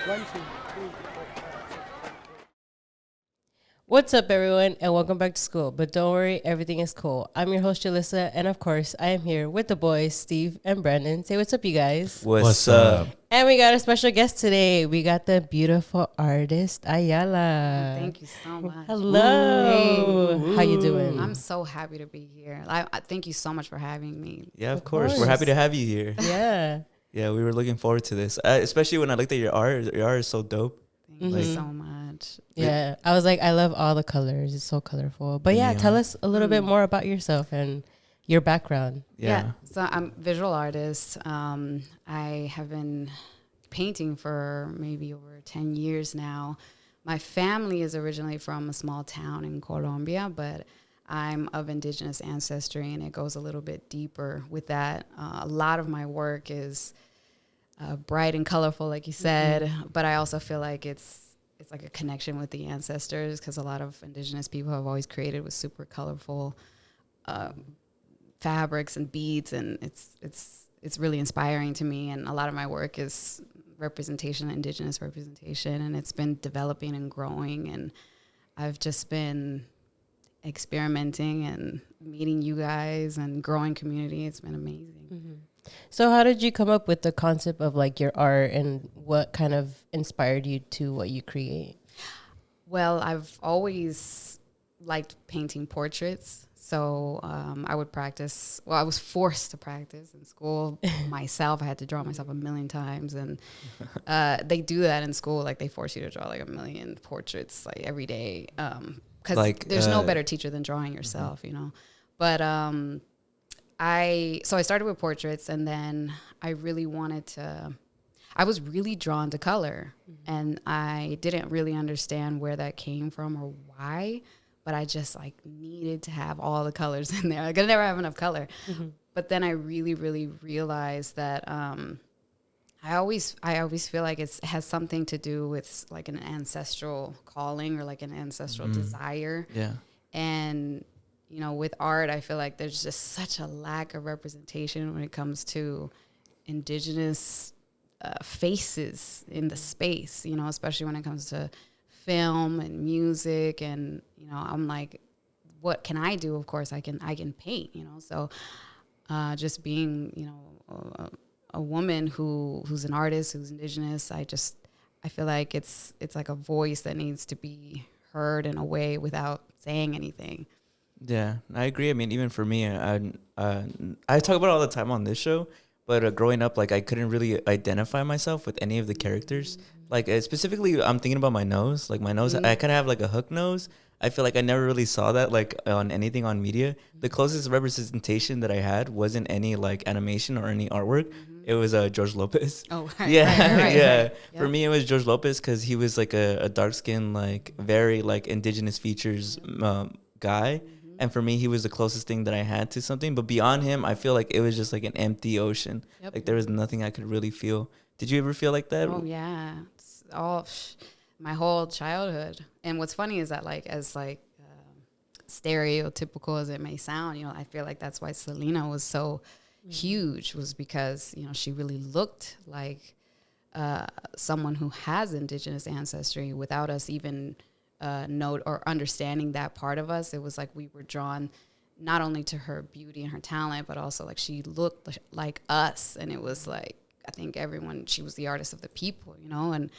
One, two, three, four. What's up, everyone, and welcome back to school. But don't worry, everything is cool. I'm your host, Chola-Lisa, and of course, I am here with the boys, Steve and Brandon. Say what's up, you guys. What's up? And we got a special guest today. We got the beautiful artist, Ayala. Thank you so much. Hello. Hey. How you doing? I'm so happy to be here. I thank you so much for having me. Yeah, of Of course. course. We're happy to have you here. Yeah. Yeah, we were looking forward to this. Especially when I looked at your art. Your art is so dope. Thank you so much. Yeah. I was like, I love all the colors. It's so colorful. But yeah, tell us a little bit more about yourself and your background. Yeah. So I'm a visual artist. I have been painting for maybe over 10 years now. My family is originally from a small town in Colombia, but I'm of Indigenous ancestry, and it goes a little bit deeper with that. A lot of my work is bright and colorful, like you said, but I also feel like it's like a connection with the ancestors, because a lot of Indigenous people have always created with super colorful fabrics and beads, and it's really inspiring to me. And a lot of my work is representation, Indigenous representation, and it's been developing and growing, and I've just been experimenting and meeting you guys and growing community. It's been amazing. So how did you come up with the concept of like your art, and what kind of inspired you to what you create? Well, I've always liked painting portraits. So I would practice. Well, I was forced to practice in school myself. I had to draw myself a million times. And they do that in school. Like, they force you to draw like a million portraits like every day. Because Like, there's no better teacher than drawing yourself, you know. But I started with portraits, and then I really wanted to, I was really drawn to color, and I didn't really understand where that came from or why, but I just like needed to have all the colors in there. Like, I never have enough color. But then I really, really realized that I always feel like it has something to do with like an ancestral calling or like an ancestral desire. Yeah. And you know, with art, I feel like there's just such a lack of representation when it comes to Indigenous faces in the space, you know, especially when it comes to film and music. And, you know, I'm like, what can I do? Of course, I can paint, you know. So just being, you know, a woman who's an artist, who's Indigenous, I feel like it's like a voice that needs to be heard in a way without saying anything. Yeah, I agree. I mean, even for me, I talk about it all the time on this show, but growing up, like, I couldn't really identify myself with any of the characters. Like, specifically, I'm thinking about my nose. Like, my nose, I kind of have, like, a hook nose. I feel like I never really saw that, like, on anything on media. The closest representation that I had wasn't any, like, animation or any artwork. It was George Lopez. Oh, right, yeah, right, yeah. Right. For me, it was George Lopez because he was, like, a dark-skinned, like, very, like, Indigenous features guy. And for me, he was the closest thing that I had to something. But beyond him, I feel like it was just like an empty ocean. Yep. Like, there was nothing I could really feel. Did you ever feel like that? Oh yeah, it's all my whole childhood. And what's funny is that, like, as like stereotypical as it may sound, you know, I feel like that's why Selena was so huge, was because, you know, she really looked like someone who has Indigenous ancestry without us even note or understanding that part of us. It was like we were drawn not only to her beauty and her talent, but also like she looked like us. And it was like, I think she was the artist of the people, you know. And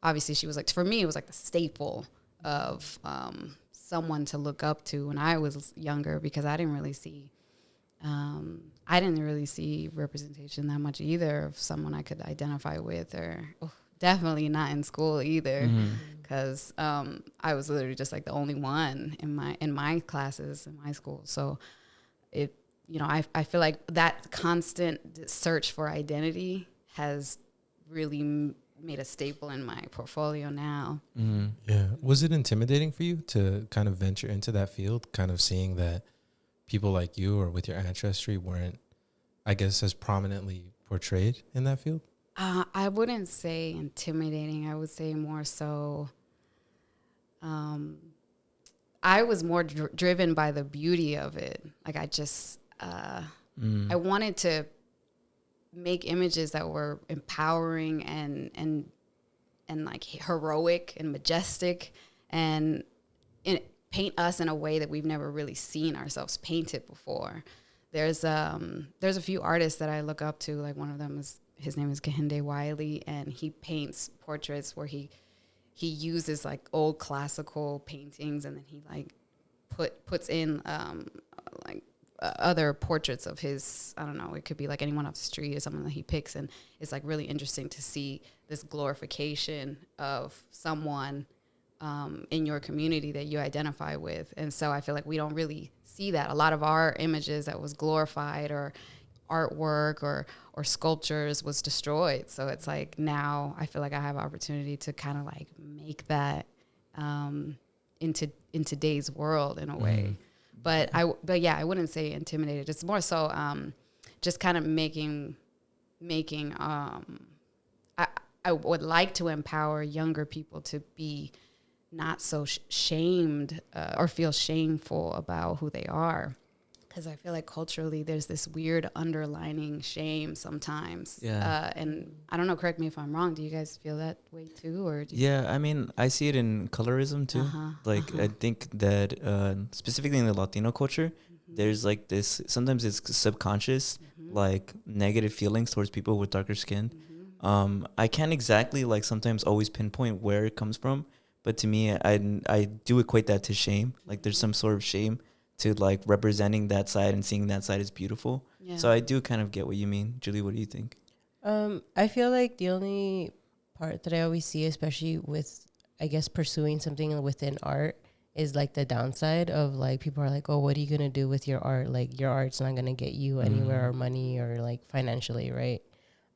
obviously she was like, for me, it was like the staple of someone to look up to when I was younger, because I didn't really see representation that much either of someone I could identify with, or definitely not in school either, because I was literally just like the only one in my classes in my school. So it, you know, I feel like that constant search for identity has really made a staple in my portfolio now. Yeah. Was it intimidating for you to kind of venture into that field, kind of seeing that people like you or with your ancestry weren't, I guess, as prominently portrayed in that field? I wouldn't say intimidating. I would say more so I was more driven by the beauty of it. Like, I just I wanted to make images that were empowering and like heroic and majestic, and paint us in a way that we've never really seen ourselves painted before. There's a few artists that I look up to. Like one of them his name is Kehinde Wiley, and he paints portraits where he uses like old classical paintings, and then he like puts in other portraits of his, I don't know, it could be like anyone off the street or someone that he picks, and it's like really interesting to see this glorification of someone in your community that you identify with. And so I feel like we don't really see that. A lot of our images that was glorified, or artwork or sculptures, was destroyed. So it's like now I feel like I have an opportunity to kind of like make that in today's world in a way. But yeah, I wouldn't say intimidated. It's more so just kind of making I would like to empower younger people to be not so shamed or feel shameful about who they are. Because I feel like culturally there's this weird underlining shame sometimes. Yeah. And I don't know, correct me if I'm wrong. Do you guys feel that way too? Or Yeah, I mean, I see it in colorism too. I think that specifically in the Latino culture, there's like this, sometimes it's subconscious, like negative feelings towards people with darker skin. I can't exactly like sometimes always pinpoint where it comes from, but to me, I do equate that to shame. Like there's some sort of shame to like representing that side and seeing that side is beautiful. Yeah. So I do kind of get what you mean. Julie, what do you think? I feel like the only part that I always see, especially with, I guess, pursuing something within art, is like the downside of like people are like, oh, what are you going to do with your art? Like your art's not going to get you anywhere or money or like financially, right?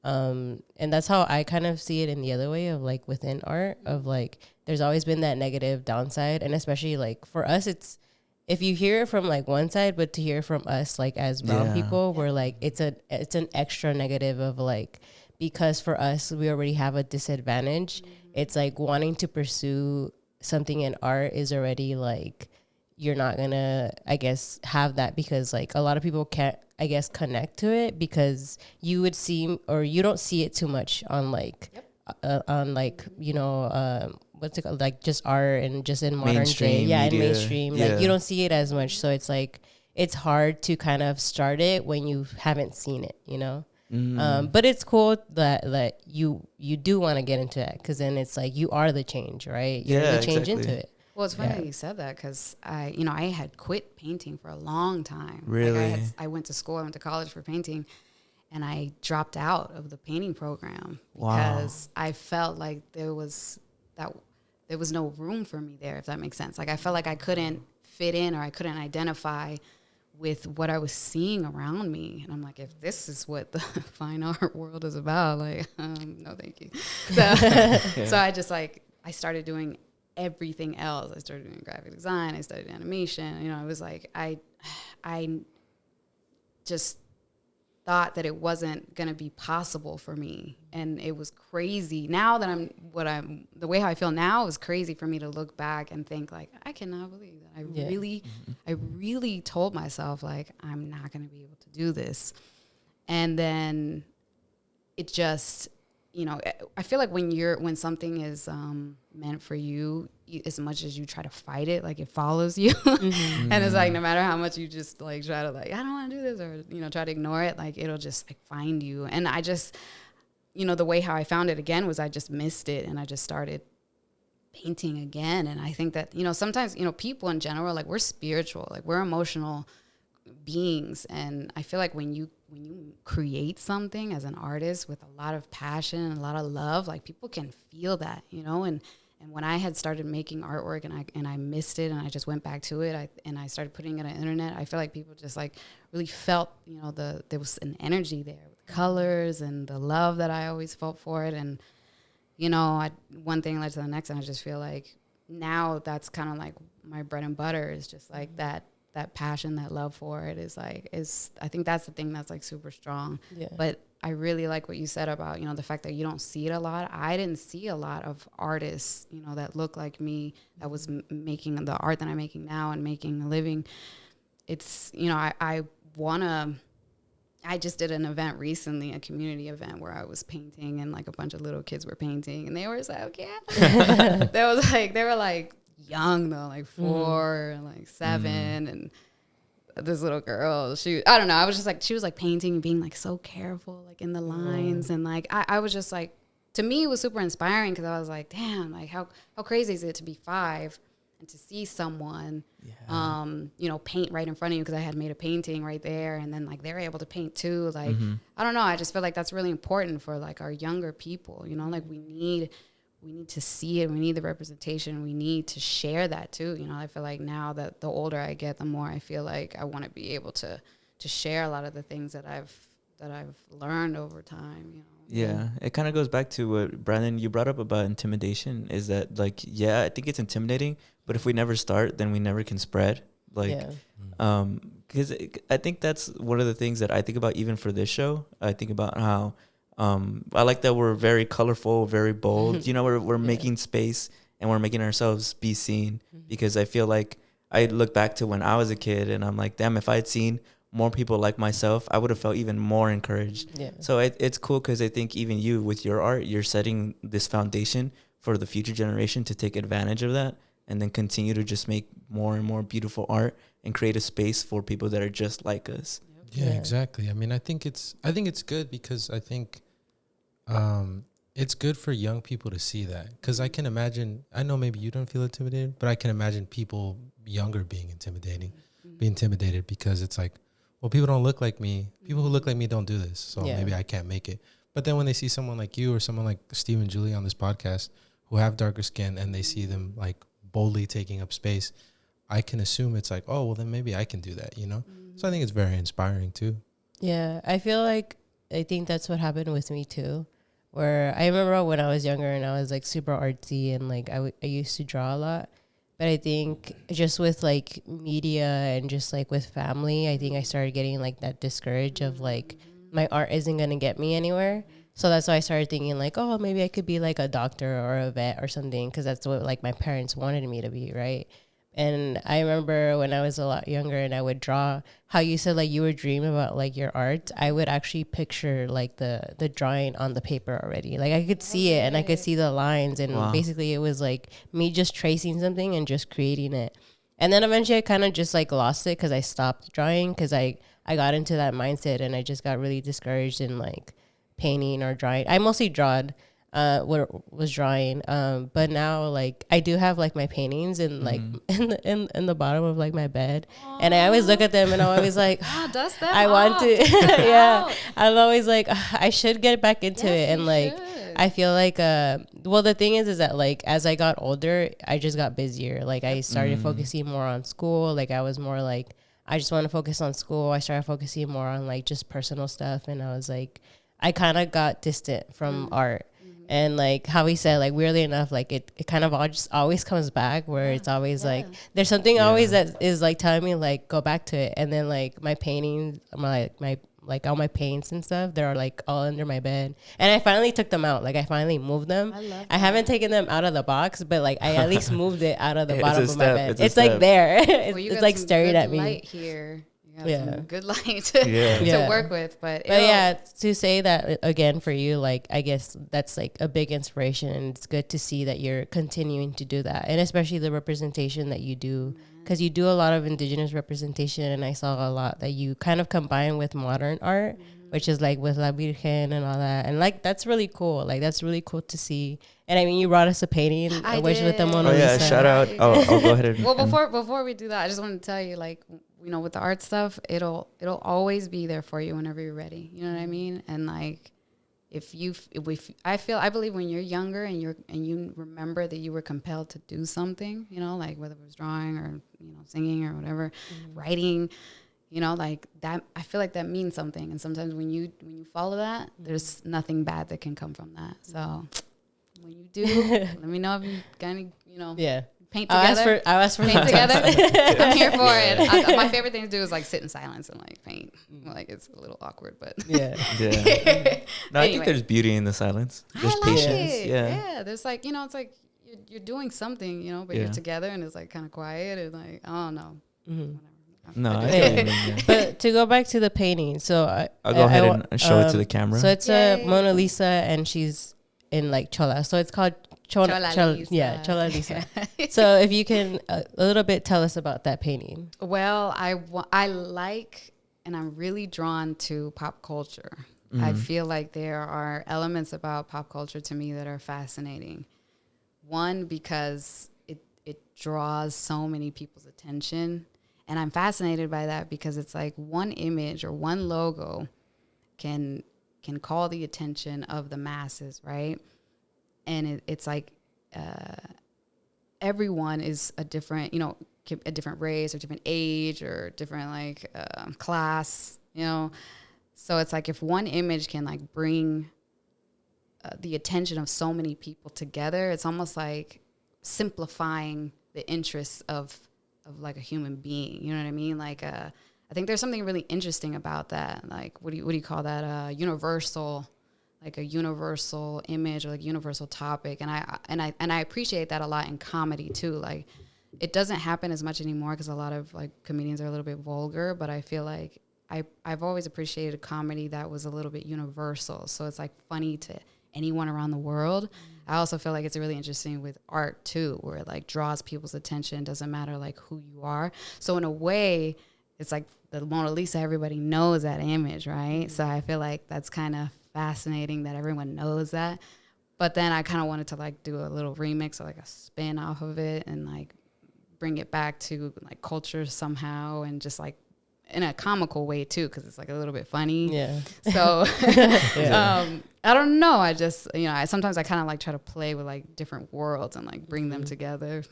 And that's how I kind of see it in the other way of like within art of like, there's always been that negative downside. And especially like for us, it's, if you hear it from like one side, but to hear from us, like as brown people, we're like, it's an extra negative of like, because for us, we already have a disadvantage. It's like wanting to pursue something in art is already like, you're not gonna, I guess, have that because like a lot of people can't, I guess, connect to it because you would see, or you don't see it too much on like, on like, you know, what's it called? Like just art and just in modern day. Yeah, in mainstream. Yeah. Like you don't see it as much. So it's like, it's hard to kind of start it when you haven't seen it, you know? But it's cool that you do want to get into that because then it's like you are the change, right? You're the change into it. Well, it's funny that you said that because I had quit painting for a long time. Really? Like I went to college for painting, and I dropped out of the painting program because I felt like there was no room for me there, if that makes sense. Like I felt like I couldn't fit in or I couldn't identify with what I was seeing around me. And I'm like, if this is what the fine art world is about, like, no, thank you. So, so I just like, I started doing everything else. I started doing graphic design. I studied animation. You know, it was like, I just thought that it wasn't going to be possible for me. And it was crazy. Now that the way how I feel now is crazy for me to look back and think like, I cannot believe that I really told myself like, I'm not going to be able to do this. And then it just, you know, I feel like when something is meant for you, as much as you try to fight it, like it follows you. And it's like, no matter how much you just like try to like, I don't want to do this, or, you know, try to ignore it, like it'll just like find you. And I just, you know, the way how I found it again was I just missed it and I just started painting again. And I think that, you know, sometimes, you know, people in general, like we're spiritual, like we're emotional beings. And I feel like when you create something as an artist with a lot of passion and a lot of love, like people can feel that, you know. And when I had started making artwork and I missed it and I just went back to it, I started putting it on the internet, I feel like people just like really felt, you know, there was an energy there with colors and the love that I always felt for it. And, you know, one thing led to the next, and I just feel like now that's kind of like my bread and butter is just like that passion, that love for it I think that's the thing that's like super strong. Yeah. But I really like what you said about, you know, the fact that you don't see it a lot. I didn't see a lot of artists, you know, that look like me, that was making the art that I'm making now and making a living. It's, you know, I want to I just did an event recently, a community event where I was painting and like a bunch of little kids were painting and they were just like, yeah. They were like young though, like 4 and like 7 and this little girl, I don't know, I was just like, she was like painting and being like so careful like in the lines and like I was just like, to me it was super inspiring because I was like, damn, like how crazy is it to be 5 and to see someone you know, paint right in front of you, because I had made a painting right there and then like they're able to paint too, like I don't know, I just feel like that's really important for like our younger people, you know, like we need to see it, we need the representation, we need to share that too, you know. I feel like now that the older I get, the more I feel like I want to be able to share a lot of the things that I've learned over time, you know. Yeah, it kind of goes back to what Brandon, you brought up about intimidation, is that like, yeah, I think it's intimidating, but if we never start, then we never can spread. Like, because I think that's one of the things that I think about even for this show. I think about how I like that we're very colorful, very bold. You know, we're making space and we're making ourselves be seen, because I feel like I look back to when I was a kid and I'm like, damn, if I had seen more people like myself, I would have felt even more encouraged. Yeah. So it's cool because I think even you with your art, you're setting this foundation for the future generation to take advantage of that and then continue to just make more and more beautiful art and create a space for people that are just like us. Yeah, exactly. I mean, I think it's good because I think it's good for young people to see that, because I can imagine, I know maybe you don't feel intimidated, but I can imagine people younger being intimidated because it's like, well, people don't look like me. People who look like me don't do this, so maybe I can't make it. But then when they see someone like you or someone like Steve and Julie on this podcast who have darker skin and they see them like boldly taking up space, I can assume it's like, oh, well, then maybe I can do that, you know? So I think it's very inspiring too. Yeah, I feel like, I think that's what happened with me too, where I remember when I was younger and I was like super artsy and like I used to draw a lot. But I think just with like media and just like with family, I think I started getting like that discouraged of like my art isn't going to get me anywhere. So that's why I started thinking like, oh, maybe I could be like a doctor or a vet or something, because that's what like my parents wanted me to be, right? And I remember when I was a lot younger and I would draw, how you said like you were dreaming about like your art, I would actually picture like the drawing on the paper already. Like I could see it and I could see the lines, and basically it was like me just tracing something and just creating it. And then eventually I kind of just like lost it because I stopped drawing, because I got into that mindset and I just got really discouraged in like painting or drawing. I mostly drawed. What was drawing, but now like I do have like my paintings in like in the bottom of like my bed. Aww. And I always look at them and I'm always like, dust them I want to yeah, I'm always like, I should get back into it. And like I feel like well, the thing is that like as I got older I just got busier. Like I started focusing more on school. Like I was more like, I just want to focus on school. I started focusing more on like just personal stuff, and I was like, I kind of got distant from art. And like how he said, like weirdly enough, like it kind of just always comes back, where it's always like there's something always that is like telling me like go back to it. And then like my paintings, my like all my paints and stuff, they're like all under my bed. And I finally took them out. Like I finally moved them. I haven't taken them out of the box, but like I at least moved it out of the bottom of my bed. It's like there. It's like staring at me. Light here. Some good light to work with, but yeah, to say that again for you, like I guess that's like a big inspiration, and it's good to see that you're continuing to do that, and especially the representation that you do, because you do a lot of Indigenous representation, and I saw a lot that you kind of combine with modern art, which is like with La Virgen and all that, and like that's really cool. Like that's really cool to see. And I mean, you brought us a painting, which with the Mona Lisa. Oh yeah, shout out! I'll go ahead and well, before we do that, I just want to tell you, like, you know, with the art stuff, it'll always be there for you whenever you're ready. You know what I mean? And like, I believe when you're younger and you remember that you were compelled to do something, you know, like whether it was drawing or, you know, singing or whatever, writing, you know, like that, I feel like that means something. And sometimes when you follow that, there's nothing bad that can come from that. So when you do, let me know if you got any, you know, paint together. I'll ask for paint together. I'm here for it. My favorite thing to do is like sit in silence and like paint. Like it's a little awkward, but yeah. No, I think there's beauty in the silence. There's patience. It. Yeah. There's like, you know, it's like you're doing something, you know, but you're together and it's like kind of quiet and like, I don't know. No, I Yeah. get what you mean, yeah. But to go back to the painting, so I'll go ahead and show it to the camera. So it's a Yay. Mona Lisa, and she's in like Chola. So it's called Chola-Lisa. Yeah, Chola-Lisa. So if you can a little bit tell us about that painting. Well, I like, and I'm really drawn to pop culture. I feel like there are elements about pop culture to me that are fascinating. One, because it draws so many people's attention. And I'm fascinated by that because it's like one image or one logo can call the attention of the masses, right? And it's like everyone is a different, a different race or different age or different like class, So it's like if one image can like bring the attention of so many people together, it's almost like simplifying the interests of like a human being. You know what I mean? Like I think there's something really interesting about that. Like what do you call that? Universal. Like a universal image or like universal topic. And I appreciate that a lot in comedy too. Like it doesn't happen as much anymore because a lot of like comedians are a little bit vulgar, but I feel like I've always appreciated a comedy that was a little bit universal. So it's like funny to anyone around the world. I also feel like it's really interesting with art too, where it like draws people's attention. Doesn't matter like who you are. So in a way, it's like the Mona Lisa, everybody knows that image, right? So I feel like that's kind of fascinating that everyone knows that. But then I kind of wanted to like do a little remix or like a spin off of it and like bring it back to like culture somehow and just like in a comical way too, because it's like a little bit funny. Yeah. So I don't know. I just sometimes I kind of like try to play with like different worlds and like bring them together.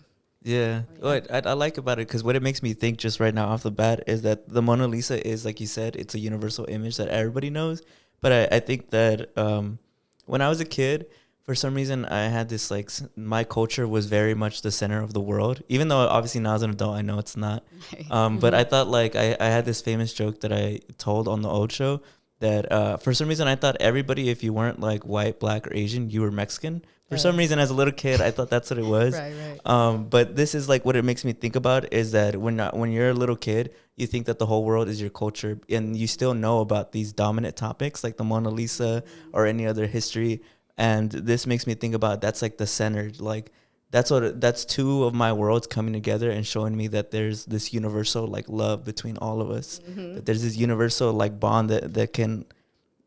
Yeah. What I like about it, because what it makes me think just right now off the bat is that the Mona Lisa is, like you said, it's a universal image that everybody knows. But I think that when I was a kid, for some reason, I had this like my culture was very much the center of the world, even though obviously now as an adult, I know it's not. But I thought like I had this famous joke that I told on the old show that for some reason I thought everybody, if you weren't like white, black, or Asian, you were Mexican. For some reason, as a little kid, I thought that's what it was. Right. But this is like what it makes me think about is that when you're a little kid, you think that the whole world is your culture, and you still know about these dominant topics like the Mona Lisa or any other history. And this makes me think about that's like the center, like that's two of my worlds coming together and showing me that there's this universal like love between all of us. That there's this universal like bond that can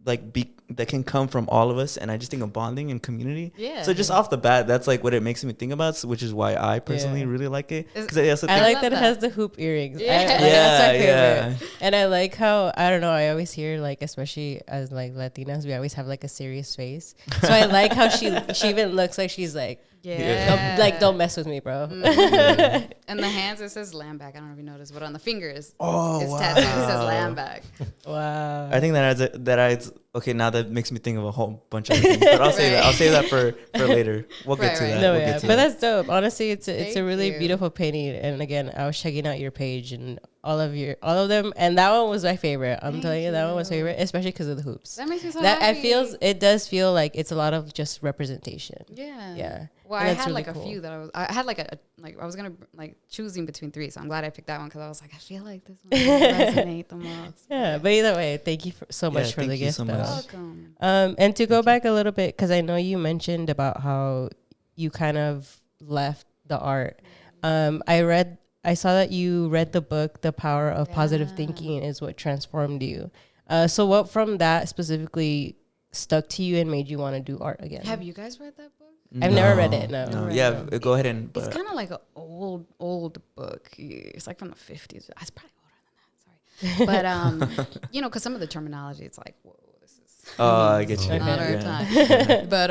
like that can come from all of us. And I just think of bonding and community. Yeah. So just off the bat, that's like what it makes me think about, which is why I personally really like it. Because I also think, I like that it has the hoop earrings. Yeah. That's my favorite. Yeah. And I like how, I don't know, I always hear like, especially as like Latinas, we always have like a serious face. So I like how she even looks like she's like, don't mess with me, bro. And the hands, it says lamb back. I don't know if you noticed, but on the fingers, oh, it's wow. tattooed. It says lamb back. Wow. I think that adds okay. Now that makes me think of a whole bunch of other things, but I'll say that. I'll save that for later. We'll get to that. No, we'll yeah, get to but that. that's dope. Honestly, it's a Thank really you. beautiful painting. And again, I was checking out your page and all of them, and that one was my favorite. I'm telling you, that one was favorite, especially because of the hoops. That makes me so That happy. it does feel like it's a lot of just representation. Yeah. Yeah. Well, And I that's had really like cool. a few that I had like I was gonna like choosing between three, so I'm glad I picked that one because I was like, I feel like this one will resonate the most. Yeah, but either way, thank you so much for thank the you gift. so though. much. Welcome. And to go back a little bit, because I know you mentioned about how you kind of left the art. I saw that you read the book, The Power of Positive Thinking is What Transformed You. So what from that specifically stuck to you and made you want to do art again? Have you guys read that book? I've never read it, no. No. Never Yeah, read it. go ahead and. It's kind of like an old book. It's like from the 50s. It's probably older than that. Sorry, but because some of the terminology, it's like, whoa, this is I get you. not our Yeah. time. But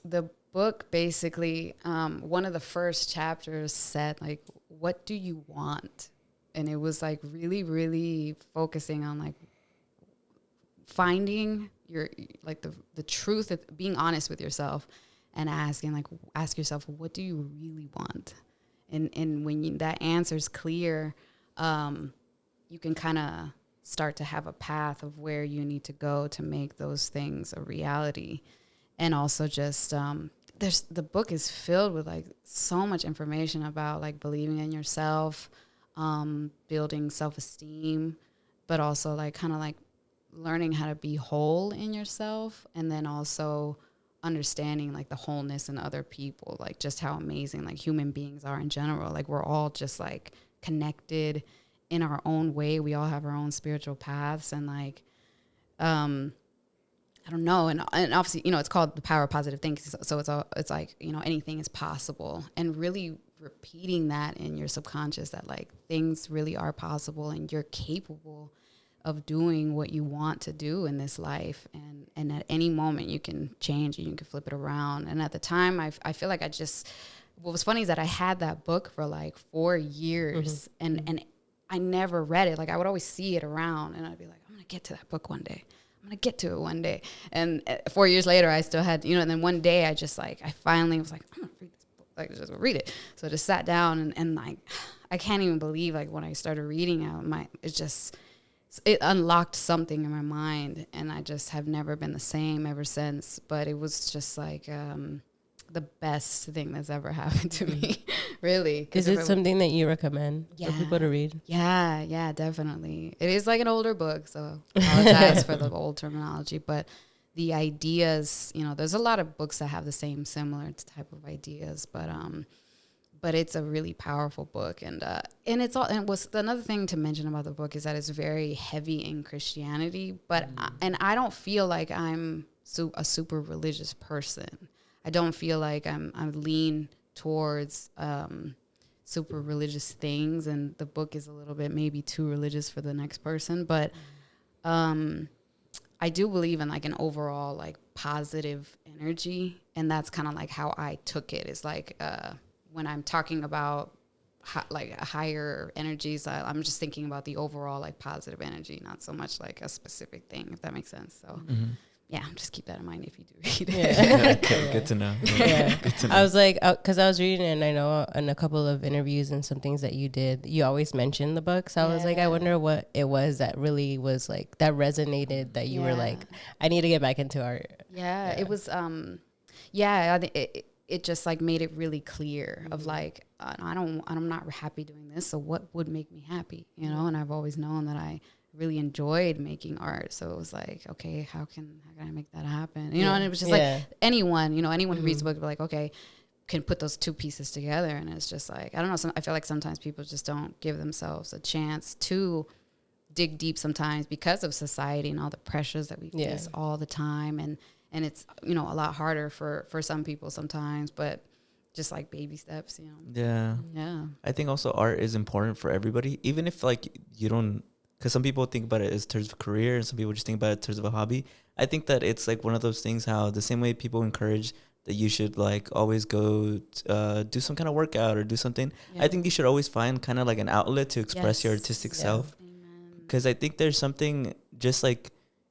the book basically, one of the first chapters said like, what do you want? And it was like really, really focusing on like finding your like the truth of being honest with yourself and ask yourself, what do you really want? And when that answer is clear, you can kind of start to have a path of where you need to go to make those things a reality. And also just the book is filled with like so much information about like believing in yourself, building self-esteem, but also like kind of like learning how to be whole in yourself, and then also understanding like the wholeness in other people, like just how amazing like human beings are in general. Like we're all just like connected in our own way. We all have our own spiritual paths, and like I don't know, and obviously, you know, it's called the power of positive thinking. So it's like, you know, anything is possible, and really repeating that in your subconscious, that like things really are possible, and you're capable of doing what you want to do in this life, and at any moment you can change and you can flip it around. And at the time, I feel like what was funny is that I had that book for like 4 years, and I never read it. Like I would always see it around, and I'd be like, I'm gonna get to that book one day. I'm gonna get to it one day. And 4 years later, I still had, you know, and then one day I finally was like, I'm gonna read this book, like just read it. So I just sat down and like, I can't even believe like when I started reading it unlocked something in my mind, and I just have never been the same ever since. But it was just like the best thing that's ever happened to me, really. Is it something that you recommend for people to read? Yeah, definitely. It is like an older book, so I apologize for the old terminology, but the ideas, you know, there's a lot of books that have the similar type of ideas, but it's a really powerful book, and it's all. And was another thing to mention about the book is that it's very heavy in Christianity, but I don't feel like I'm a super religious person. I don't feel like I'm lean towards super religious things, and the book is a little bit maybe too religious for the next person, but I do believe in like an overall like positive energy, and that's kind of like how I took it. Is like when I'm talking about like higher energies, I'm just thinking about the overall like positive energy, not so much like a specific thing, if that makes sense. So yeah, just keep that in mind if you do read it. Yeah. Okay, good to know. Yeah. Good to know. I was like, because I was reading it, and I know in a couple of interviews and some things that you did, you always mentioned the book. So I was like, I wonder what it was that really was like, that resonated, that you were like, I need to get back into art. Yeah. It was, I think it just like made it really clear of like, I'm not happy doing this. So what would make me happy, you know? And I've always known that I really enjoyed making art. So it was like, okay, how can I make that happen? You know, and it was just like anyone who reads the book, like, okay, can put those two pieces together. And it's just like, I don't know. I feel like sometimes people just don't give themselves a chance to dig deep sometimes because of society and all the pressures that we face all the time. And it's, you know, a lot harder for some people sometimes, but just like baby steps, you know? Yeah. I think also art is important for everybody, even if like you don't, because some people think about it as terms of a career, and some people just think about it in terms of a hobby. I think that it's like one of those things how the same way people encourage that you should like always go do some kind of workout or do something. Yeah. I think you should always find kind of like an outlet to express your artistic self. Because I think there's something just like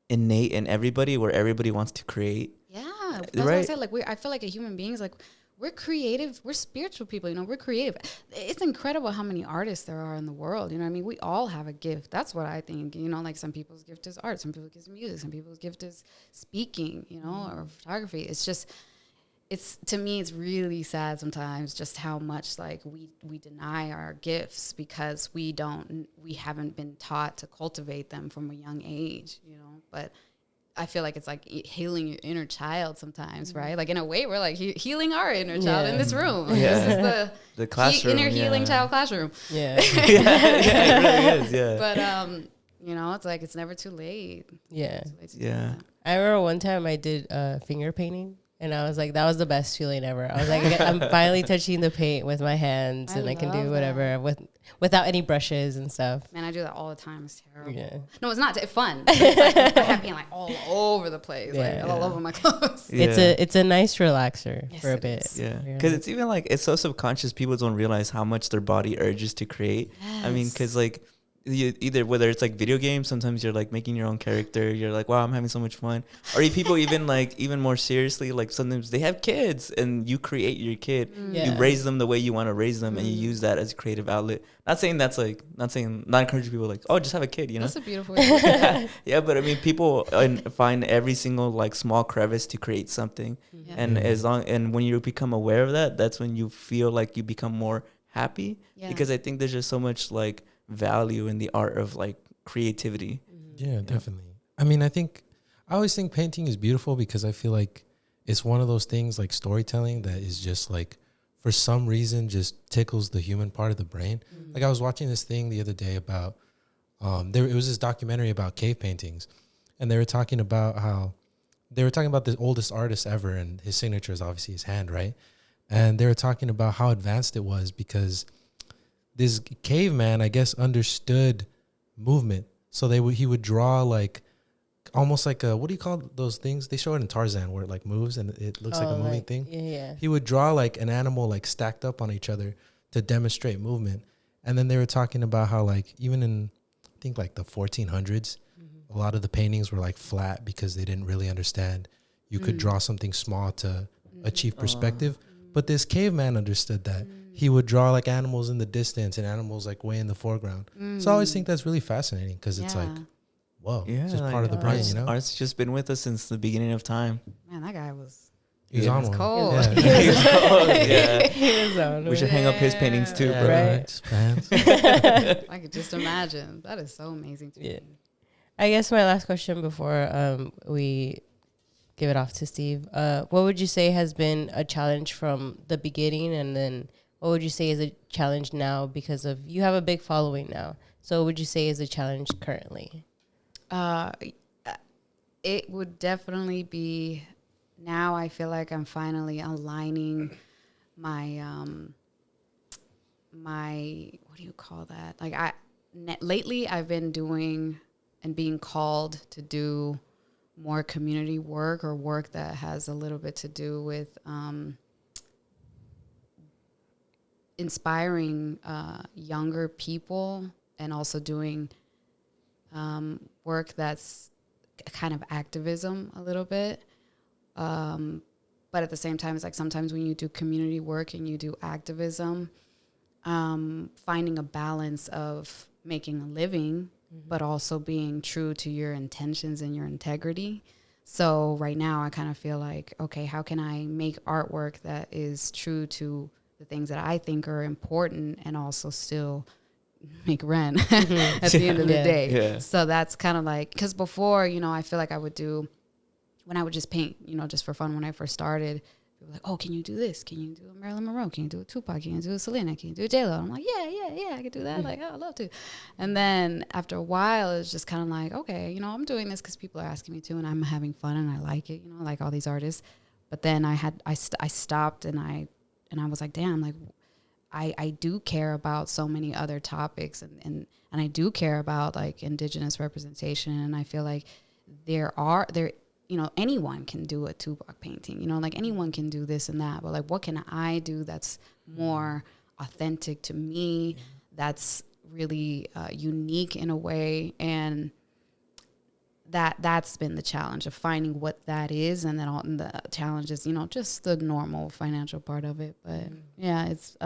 innate in everybody where everybody wants to create. Yeah, that's what I said. Like I feel like a human being is like, we're creative. We're spiritual people, you know, we're creative. It's incredible how many artists there are in the world. You know what I mean? We all have a gift. That's what I think, you know, like some people's gift is art, some people's gift is music, some people's gift is speaking, you know, or photography. It's just, to me, it's really sad sometimes just how much like we deny our gifts because we haven't been taught to cultivate them from a young age, you know, but I feel like it's like healing your inner child sometimes, right? Like in a way, we're like healing our inner child in this room. Yeah. This is the classroom, inner healing child classroom. Yeah. It really is. Yeah. But you know, it's like it's never too late. Yeah. Yeah. I remember one time I did finger painting. And I was like, that was the best feeling ever. I was like, I'm finally touching the paint with my hands, and I can do whatever without any brushes and stuff. Man, I do that all the time. It's terrible. Yeah. No, it's not. It's fun. It's like, I have paint like all over the place, like all over my clothes. Yeah. It's a nice relaxer for a bit. Yeah, because it's even like it's so subconscious. People don't realize how much their body urges to create. Yes. I mean, because like. Either whether it's like video games, sometimes you're like making your own character, you're like, wow, I'm having so much fun. Or people even like even more seriously, like sometimes they have kids and you create your kid. You raise them the way you want to raise them, and you use that as a creative outlet. Not encouraging people like, oh, just have a kid, you know. That's a beautiful way. Yeah, but I mean, people find every single like small crevice to create something. And when you become aware of that, that's when you feel like you become more happy Yeah. because I think there's just so much like value in the art of like creativity. Yeah, definitely. I mean, I always think painting is beautiful because I feel like it's one of those things like storytelling that is just like, for some reason, just tickles the human part of the brain. Like I was watching this thing the other day about, it was this documentary about cave paintings, and they were talking about the oldest artist ever, and his signature is obviously his hand, right? And they were talking about how advanced it was because this caveman, I guess, understood movement. So he would draw like almost like a, what do you call those things? They show it in Tarzan where it like moves and it looks like a moving thing. Yeah. He would draw like an animal like stacked up on each other to demonstrate movement. And then they were talking about how like even in, I think like the 1400s, a lot of the paintings were like flat because they didn't really understand you could draw something small to achieve perspective. But this caveman understood that. He would draw like animals in the distance and animals like way in the foreground. So I always think that's really fascinating because it's like, whoa, it's just part of the brain, you know? Art's just been with us since the beginning of time. Man, that guy was He was on one. cold. Yeah. He's cold, yeah. He was on We should hang up his paintings too, Yeah, bro. Right. just pants. I could just imagine. That is so amazing to me. I guess my last question before we give it off to Steve. What would you say has been a challenge from the beginning, and then what would you say is a challenge now because of you have a big following now? So what would you say is a challenge currently? It would definitely be, now I feel like I'm finally aligning my my, what do you call that? Like lately I've been doing and being called to do more community work or work that has a little bit to do with inspiring younger people, and also doing work that's kind of activism a little bit. But at the same time, it's like sometimes when you do community work and you do activism, finding a balance of making a living, but also being true to your intentions and your integrity. So right now I kind of feel like, okay, how can I make artwork that is true to the things that I think are important and also still make rent at the end of the day. Yeah. So that's kind of like, because before, I feel like I would do, when I would just paint, just for fun when I first started, people were like, oh, can you do this? Can you do a Marilyn Monroe? Can you do a Tupac? Can you do a Selena? Can you do a J-Lo? I'm like, yeah, I could do that. Like, oh, I'd love to. And then after a while, it was just kind of like, okay, I'm doing this because people are asking me to, and I'm having fun and I like it, like all these artists. But then I stopped and I was like, damn, like I do care about so many other topics, and I do care about like Indigenous representation. And I feel like anyone can do a Tupac painting, like anyone can do this and that, but like, what can I do that's more authentic to me, that's really unique in a way? And that's been the challenge of finding what that is. And then the challenge is, just the normal financial part of it. But yeah, it's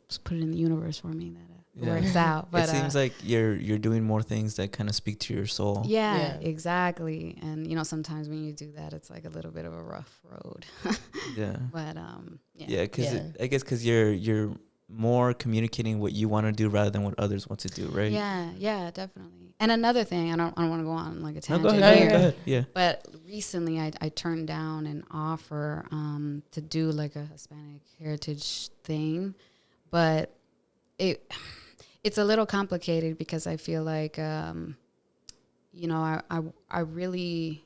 just put it in the universe for me that it works out. But it seems like you're doing more things that kind of speak to your soul. Yeah, exactly. And sometimes when you do that, it's like a little bit of a rough road. Yeah. But I guess because you're more communicating what you want to do rather than what others want to do, right? Yeah, definitely. And another thing, I don't want to go on like a tangent. No, go ahead. Yeah. But recently, I turned down an offer to do like a Hispanic heritage thing, but it's a little complicated because I feel like I really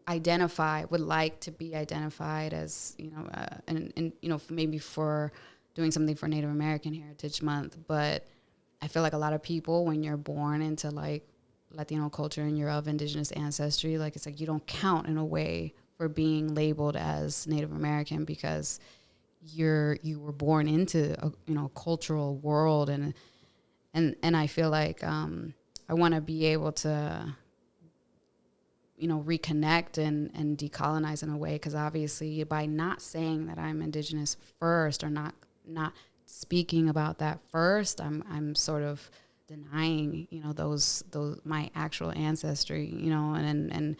would like to be identified as and maybe for doing something for Native American Heritage Month, but I feel like a lot of people, when you're born into like Latino culture and you're of Indigenous ancestry, like it's like you don't count in a way for being labeled as Native American because you were born into a cultural world, and I feel like I want to be able to reconnect and decolonize in a way, because obviously by not saying that I'm Indigenous first, or not speaking about that first, I'm sort of denying those my actual ancestry, and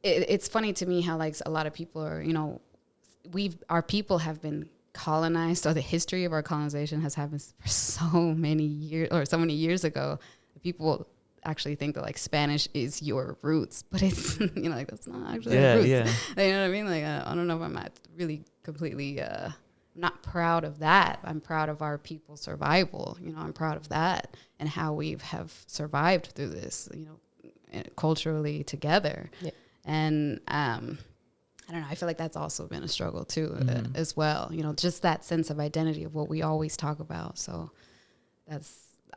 it's funny to me how like a lot of people are our people have been colonized, or the history of our colonization has happened for so many years, or so many years ago. People actually think that like Spanish is your roots, but it's like that's not actually our roots. You know what I mean? Like I don't know if I'm not really completely not proud of that. I'm proud of our people's survival. I'm proud of that and how we have survived through this. Culturally together, and I don't know. I feel like that's also been a struggle too, as well. Just that sense of identity of what we always talk about. So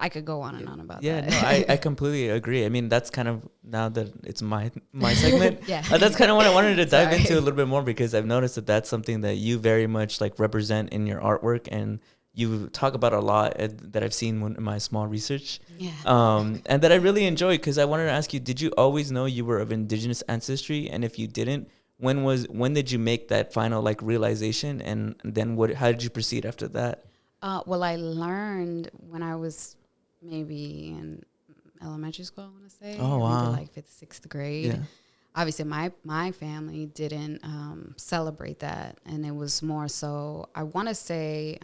I could go on and on about that. Yeah, no, I completely agree. I mean, that's kind of, now that it's my segment, that's kind of what I wanted to dive into a little bit more, because I've noticed that that's something that you very much like represent in your artwork, and you talk about a lot that I've seen in my small research. And that I really enjoy, because I wanted to ask you, did you always know you were of Indigenous ancestry? And if you didn't, when did you make that final like realization? And then how did you proceed after that? Well, I learned when I was maybe in elementary school, I want to say. Oh, wow. Maybe like 5th, 6th grade. Yeah. Obviously, my family didn't celebrate that. And it was more so, I want to say,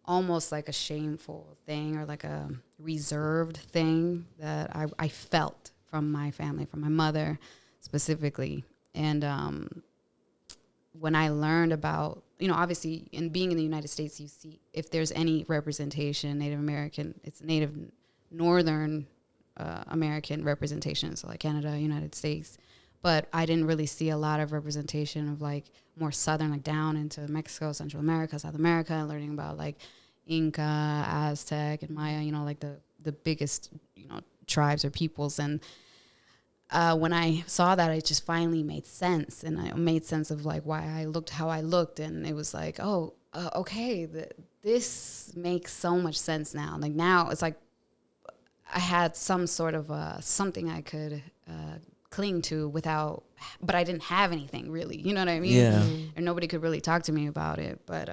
almost like a shameful thing, or like a reserved thing that I felt from my family, from my mother specifically. And when I learned about, obviously in being in the United States, you see if there's any representation, Native American, it's Native Northern American representation, so like Canada, United States. But I didn't really see a lot of representation of like more southern, like down into Mexico, Central America, South America, learning about like Inca, Aztec, and Maya, like the biggest, tribes or peoples. And when I saw that, it just finally made sense. And it made sense of like why I looked how I looked. And it was like, okay, this makes so much sense now. Like now it's like I had some sort of something I could cling to but I didn't have anything really, you know what I mean? Yeah. And nobody could really talk to me about it. But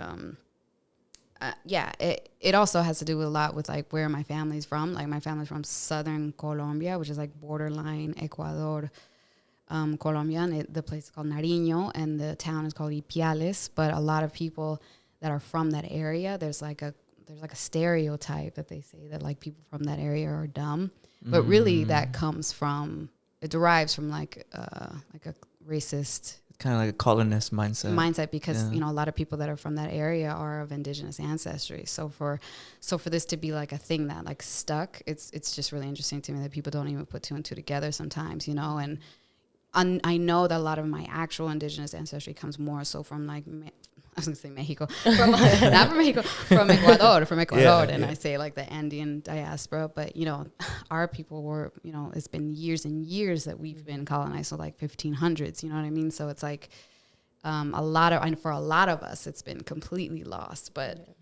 it also has to do a lot with like where my family's from. Like my family's from southern Colombia, which is like borderline Ecuador, Colombia. And the place is called Nariño, and the town is called Ipiales. But a lot of people that are from that area, there's like a stereotype that they say that like people from that area are dumb. But really that it derives from like a racist, kind of like a colonist mindset, because a lot of people that are from that area are of Indigenous ancestry. So for this to be like a thing that like stuck, it's just really interesting to me that people don't even put two and two together sometimes, and I know that a lot of my actual Indigenous ancestry comes more so from like I was gonna say Mexico, not from Mexico, from Ecuador, and I say like the Andean diaspora. But our people were, it's been years and years that we've been colonized, so like 1500s. You know what I mean? So it's like for a lot of us, it's been completely lost. But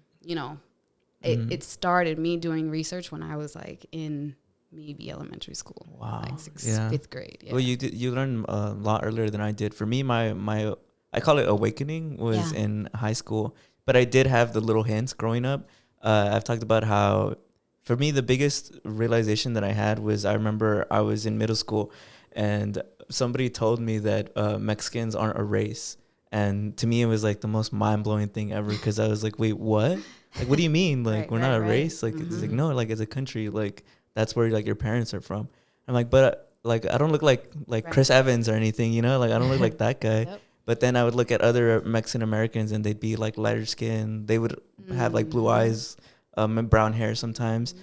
it started me doing research when I was like in maybe elementary school. Wow, like 5th grade. Yeah. Well, you learned a lot earlier than I did. For me, my I call it awakening was in high school, but I did have the little hints growing up. I've talked about how, for me, the biggest realization that I had was, I remember I was in middle school and somebody told me that Mexicans aren't a race. And to me, it was like the most mind-blowing thing ever, because I was like, wait, what? Like, what do you mean? Like, we're not a race? Like, it's like, no, like, it's a country. Like, that's where like your parents are from. I'm like, but like, I don't look like Chris Evans or anything, like, I don't look like that guy. Yep. But then I would look at other Mexican Americans and they'd be like lighter skin. They would have like blue eyes, and brown hair sometimes.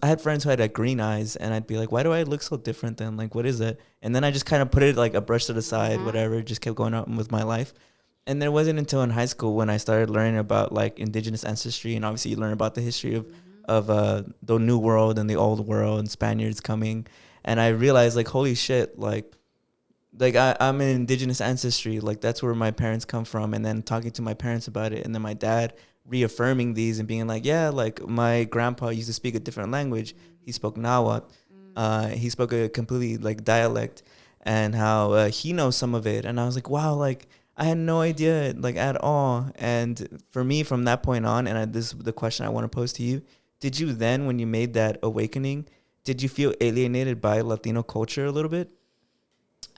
I had friends who had like green eyes, and I'd be like, why do I look so different then? Like, what is it? And then I just kind of put it like a brush to the side, whatever, just kept going on with my life. And then it wasn't until in high school when I started learning about like Indigenous ancestry, and obviously you learn about the history of the New World and the Old World and Spaniards coming. And I realized like, holy shit, like I'm an Indigenous ancestry, like that's where my parents come from. And then talking to my parents about it, and then my dad reaffirming these and being like, yeah, like my grandpa used to speak a different language. He spoke Nahuatl. He spoke a completely like dialect, and how he knows some of it. And I was like, wow, like I had no idea like at all. And for me, from that point on, and this is the question I want to pose to you, did you then, when you made that awakening, did you feel alienated by Latino culture a little bit?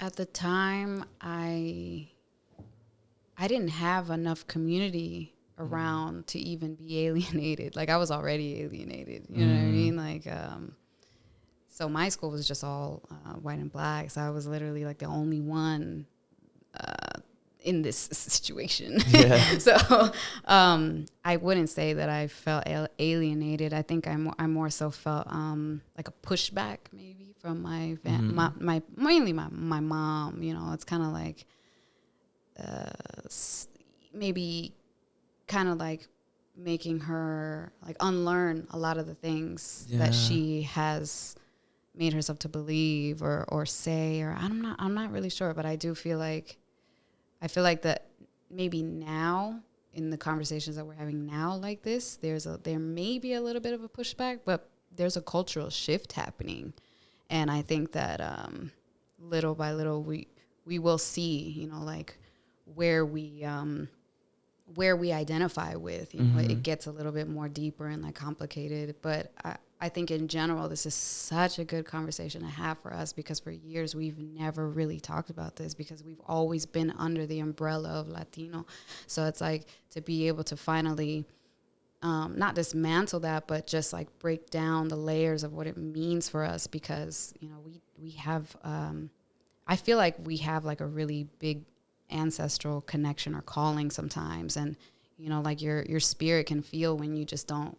At the time, I I didn't have enough community around to even be alienated. Like I was already alienated, you know what I mean? Like, so my school was just all white and black. So I was literally like the only one in this situation. Yeah. So I wouldn't say that I felt alienated. I think I more so felt like a pushback maybe from my mainly my mom. You know, it's kind of like maybe kind of like making her like unlearn a lot of the things that she has made herself to believe or say, or I'm not really sure, but I feel like that maybe now in the conversations that we're having now like this, there may be a little bit of a pushback, but there's a cultural shift happening. And I think that little by little we will see, you know, like where we identify with, you know, it gets a little bit more deeper and like complicated. But I think in general, this is such a good conversation to have for us, because for years we've never really talked about this, because we've always been under the umbrella of Latino. So it's like to be able to finally not dismantle that, but just like break down the layers of what it means for us, because, you know, we have, I feel like we have like a really big ancestral connection or calling sometimes. And, you know, like your spirit can feel when you just don't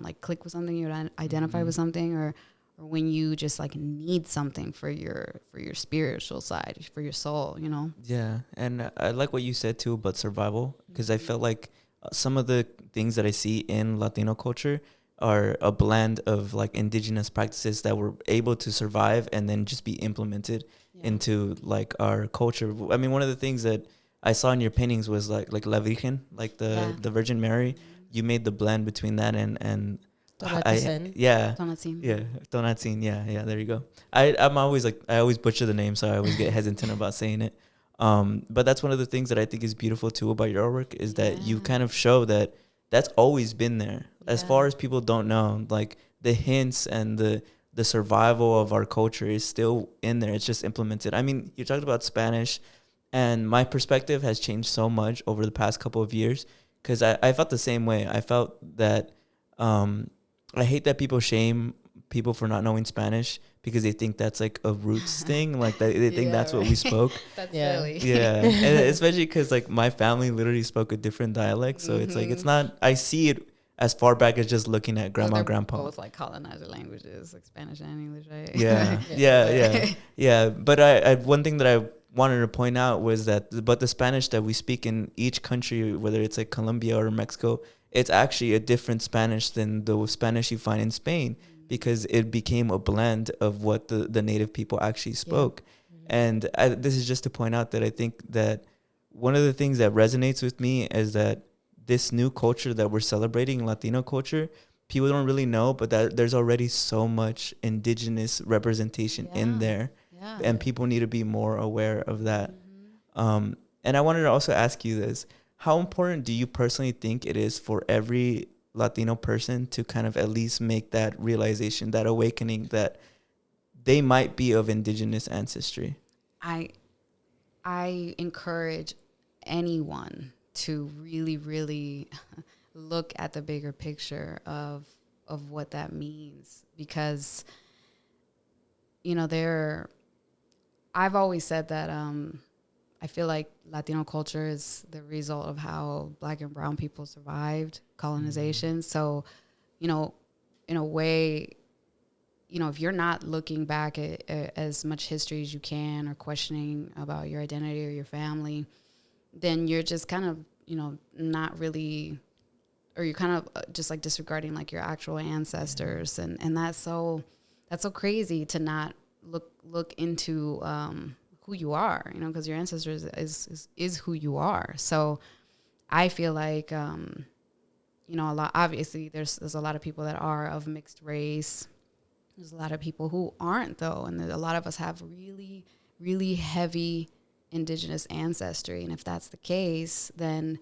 like click with something, you don't identify with something, or when you just like need something for your spiritual side, for your soul, you know? Yeah. And I like what you said too about survival, because I felt like some of the things that I see in Latino culture are a blend of like indigenous practices that were able to survive and then just be implemented into like our culture. I mean, one of the things that I saw in your paintings was like La Virgen, like the Virgin Mary. You made the blend between that and Tonatzin. Tonatzin. Yeah, there you go. I'm always like, I always butcher the name, so I always get hesitant about saying it. But that's one of the things that I think is beautiful too about your artwork, is that you kind of show that that's always been there. As far as people don't know, like the hints and the survival of our culture is still in there. It's just implemented. I mean, you talked about Spanish, and my perspective has changed so much over the past couple of years, because I felt the same way. I felt that I hate that people shame people for not knowing Spanish, because they think that's like a roots thing, like that they think that's what we spoke. That's silly. Yeah, and especially because like my family literally spoke a different dialect, so it's like it's not. I see it as far back as just looking at grandma, grandpa. Both like colonizer languages, like Spanish and English, right? Yeah. But I one thing that I wanted to point out was that the Spanish that we speak in each country, whether it's like Colombia or Mexico, it's actually a different Spanish than the Spanish you find in Spain, because it became a blend of what the native people actually spoke. And this is just to point out that I think that one of the things that resonates with me is that this new culture that we're celebrating, Latino culture, people don't really know, but that there's already so much indigenous representation in there. And people need to be more aware of that. And I wanted to also ask you this. How important do you personally think it is for every Latino person to kind of at least make that realization, that awakening that they might be of indigenous ancestry? I encourage anyone to really, really look at the bigger picture of what that means, because, you know, I've always said that I feel like Latino culture is the result of how Black and brown people survived colonization. So, you know, in a way, you know, if you're not looking back at as much history as you can, or questioning about your identity or your family, then you're just kind of, you know, not really, or you're kind of just like disregarding like your actual ancestors. And that's so crazy to not look into who you are, you know, because your ancestors is who you are. So I feel like, you know, obviously there's a lot of people that are of mixed race. There's a lot of people who aren't, though. And a lot of us have really, really heavy indigenous ancestry. And if that's the case, then,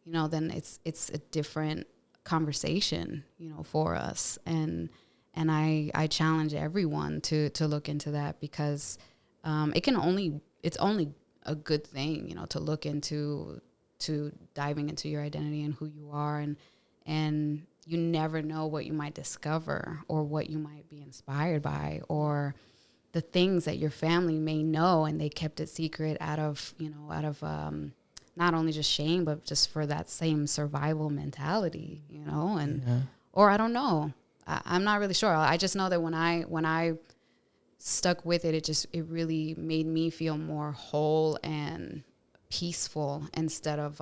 you know, then it's a different conversation, you know, for us. And I challenge everyone to look into that, because it's only a good thing, you know, to look into to diving into your identity and who you are, and you never know what you might discover or what you might be inspired by, or the things that your family may know and they kept it secret out of not only just shame, but just for that same survival mentality, and or I don't know. I'm not really sure. I just know that when I stuck with it, it really made me feel more whole and peaceful instead of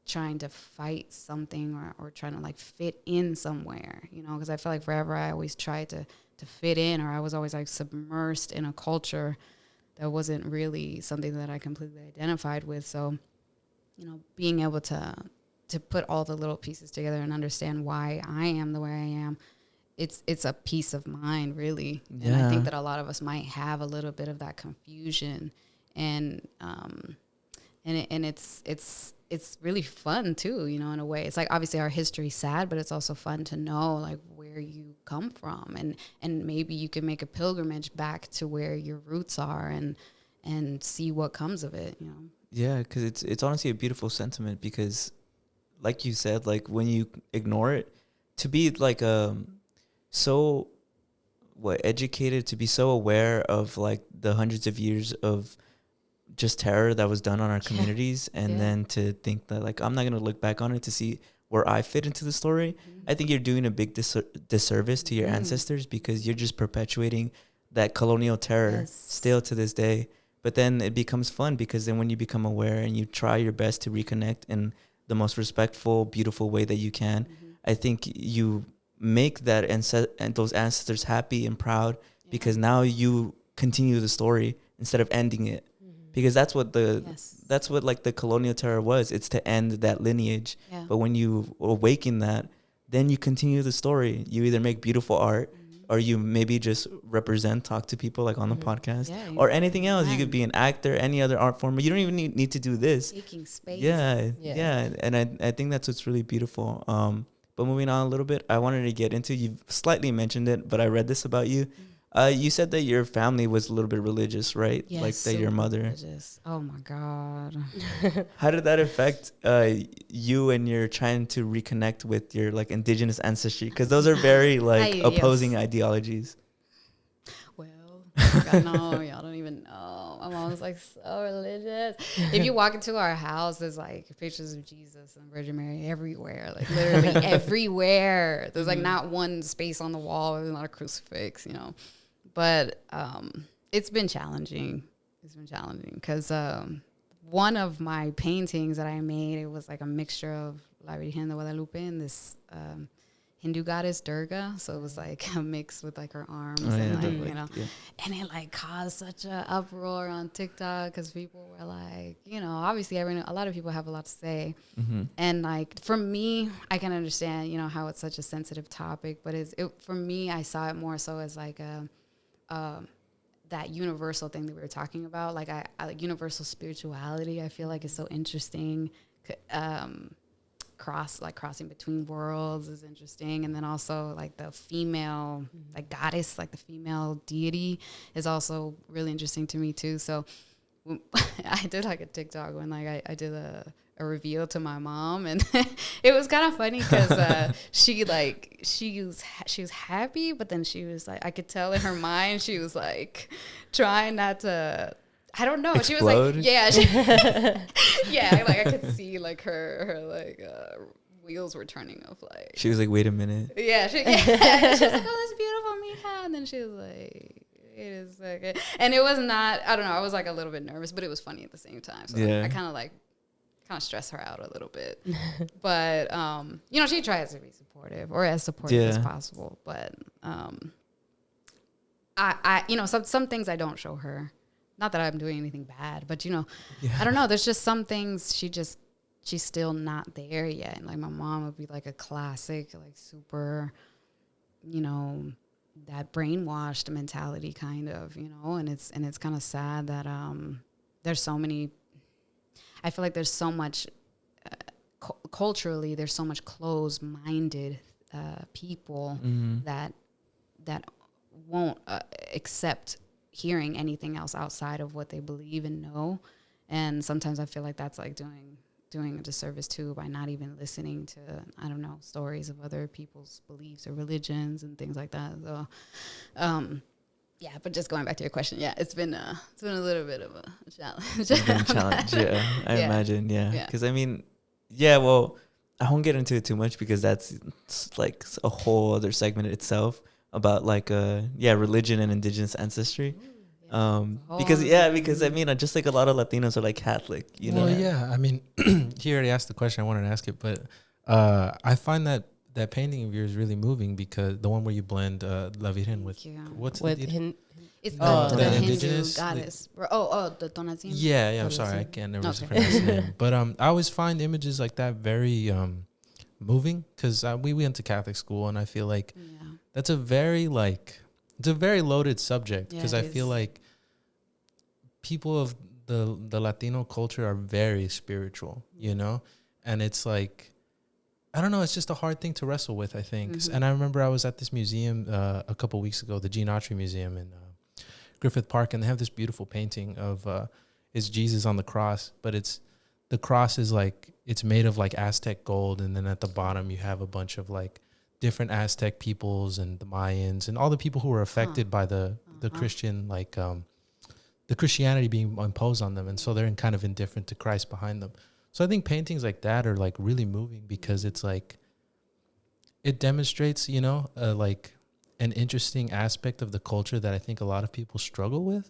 trying to fight something or trying to like fit in somewhere, because I feel like forever I always tried to fit in, or I was always like submersed in a culture that wasn't really something that I completely identified with. So, being able to put all the little pieces together and understand why I am the way I am, it's a peace of mind, really. Yeah. And I think that a lot of us might have a little bit of that confusion, and it's really fun too, in a way. It's like, obviously our history's sad, but it's also fun to know like where you come from, and maybe you can make a pilgrimage back to where your roots are and see what comes of it, Yeah, because it's honestly a beautiful sentiment, because like you said, like when you ignore it, to be like so educated, to be so aware of like the hundreds of years of just terror that was done on our communities, and then to think that like I'm not going to look back on it to see where I fit into the story. I think you're doing a big disservice to your ancestors, because you're just perpetuating that colonial terror still to this day. But then it becomes fun, because then when you become aware and you try your best to reconnect in the most respectful, beautiful way that you can, I think you make that and those ancestors happy and proud, because now you continue the story instead of ending it. Because that's what that's what like the colonial terror was. It's to end that lineage. Yeah. But when you awaken that, then you continue the story. You either make beautiful art, or you maybe just talk to people like on the podcast, or anything else. You could be an actor, any other art form. You don't even need to do this. Taking space. Yeah. And I think that's what's really beautiful. But moving on a little bit, I wanted to get into, you've slightly mentioned it, but I read this about you. You said that your family was a little bit religious, right? Yes, like that your mother. Religious. Oh my God. How did that affect you and you're trying to reconnect with your like indigenous ancestry? Because those are very like opposing ideologies. Well, no, y'all don't even know. My mom's like so religious. If you walk into our house, there's like pictures of Jesus and Virgin Mary everywhere, like literally everywhere. There's like not one space on the wall where there's not a crucifix, But it's been challenging. It's been challenging because one of my paintings that I made, it was like a mixture of La Virgen de Guadalupe and this Hindu goddess Durga. So it was like a mix with like her arms and and it like caused such a uproar on TikTok because people were like, obviously a lot of people have a lot to say. And like for me, I can understand, how it's such a sensitive topic, but for me, I saw it more so as like that universal thing that we were talking about, like I like universal spirituality. I feel like it's so interesting. Crossing between worlds is interesting, and then also like the female like goddess, like the female deity, is also really interesting to me too. So I did like a TikTok when like I did a reveal to my mom, and it was kind of funny because she was happy, but then she was like, I could tell in her mind she was like trying not to, I don't know. Explode? She was like, yeah, like I could see like her like wheels were turning of like. She was like, wait a minute. Yeah, she was like, oh, that's beautiful, mija, and then she was like, it is like, and it was not. I don't know. I was like a little bit nervous, but it was funny at the same time. So I kind of stress her out a little bit, but she tries to be supportive or as supportive as possible. But I some things I don't show her. Not that I'm doing anything bad, but I don't know. There's just some things she's still not there yet. And like my mom would be like a classic, like super, that brainwashed mentality kind of, and it's kind of sad that there's so many. I feel like there's so much culturally. There's so much closed-minded people that won't accept hearing anything else outside of what they believe and know. And sometimes I feel like that's like doing doing a disservice too by not even listening to, I don't know, stories of other people's beliefs or religions and things like that. So, yeah, but just going back to your question, yeah, it's been a little bit of a challenge. It's been a challenge, yeah. I Yeah. imagine, yeah. Yeah. Because I mean, yeah, well, I won't get into it too much because that's like a whole other segment itself about like religion and indigenous ancestry. Because I mean, just like a lot of Latinos are like Catholic, you know. Well, yeah. I mean, he already asked the question. I wanted to ask it, but I find that painting of yours really moving because the one where you blend La Virgen with what's with the it's the the Hindu indigenous goddess. The Tonantzin. Yeah, I'm sorry, I can't never Okay. pronounce the name. But I always find images like that very moving because we went to Catholic school, and I feel like Yeah. that's a very it's a very loaded subject Yeah, because it I feel is. like people of the Latino culture are very spiritual, you know, and it's like, I don't know, it's just a hard thing to wrestle with, I think. Mhm. And I remember I was at this museum a couple weeks ago, the Gene Autry Museum in Griffith Park, and they have this beautiful painting of it's Jesus on the cross, but the cross is like, it's made of like Aztec gold, and then at the bottom you have a bunch of like different Aztec peoples and the Mayans and all the people who were affected by the Christian the Christianity being imposed on them, and so they're kind of indifferent to Christ behind them. So I think paintings like that are like really moving because it's like it demonstrates, you know, like an interesting aspect of the culture that I think a lot of people struggle with.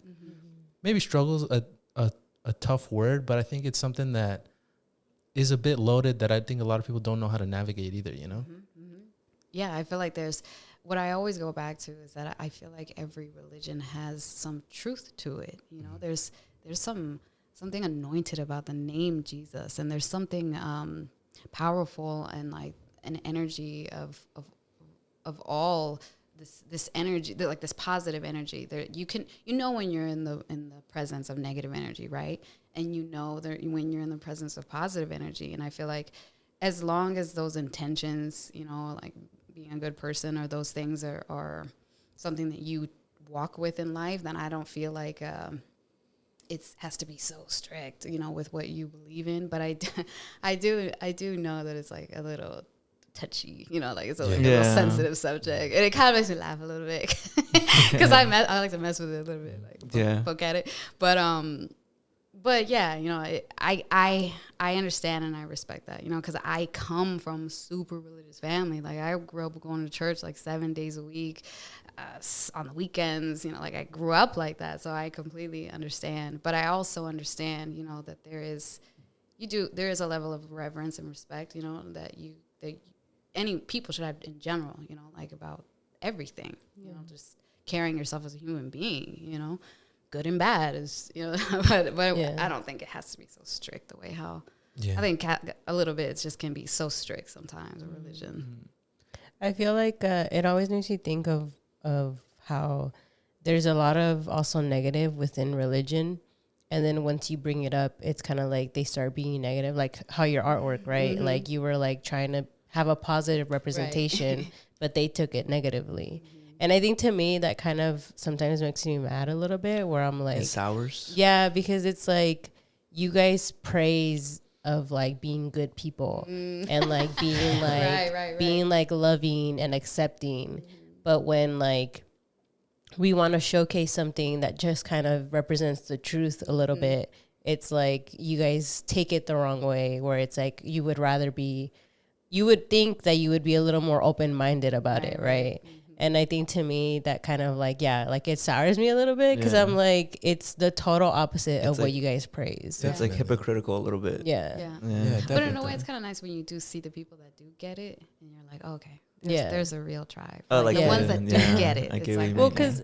Maybe struggles a tough word, but I think it's something that is a bit loaded that I think a lot of people don't know how to navigate either, you know? Yeah, I feel like what I always go back to is that I feel like every religion has some truth to it. You know, there's something anointed about the name Jesus, and there's something powerful and like an energy of all this energy, like this positive energy. There you know when you're in the presence of negative energy, right? And you know that when you're in the presence of positive energy. And I feel like as long as those intentions, you know, like being a good person or those things are something that you walk with in life, then I don't feel like it has to be so strict, you know, with what you believe in. But I do know that it's like a little touchy, you know, like it's a little sensitive subject, and it kind of makes me laugh a little bit because I like to mess with it a little bit, like poke at it. But yeah, you know, I understand and I respect that, you know, because I come from a super religious family. Like I grew up going to church like 7 days a week, on the weekends, you know, like I grew up like that. So I completely understand. But I also understand, you know, that there is a level of reverence and respect, you know, that any people should have in general, you know, like about everything, you know, just carrying yourself as a human being, you know. Good and bad is, you know, but I don't think it has to be so strict the way how I think a little bit it just can be so strict sometimes with religion. I feel like it always makes you think of how there's a lot of also negative within religion, and then once you bring it up, it's kind of like they start being negative, like how your artwork, right? Like you were like trying to have a positive representation, right. But they took it negatively. And I think to me that kind of sometimes makes me mad a little bit, where I'm like, it sours. Yeah, because it's like you guys praise of like being good people and like being like being like loving and accepting. But when like we want to showcase something that just kind of represents the truth a little bit, it's like you guys take it the wrong way, where it's like you would think that you would be a little more open-minded about it, right? And I think to me that kind of like, like it sours me a little bit because I'm like, it's the total opposite of what you guys praise. It's like hypocritical a little bit. Yeah. But in a way, it's kind of nice when you do see the people that do get it, and you're like, oh, okay, there's a real tribe. Like the ones that do get it. It's like, well, because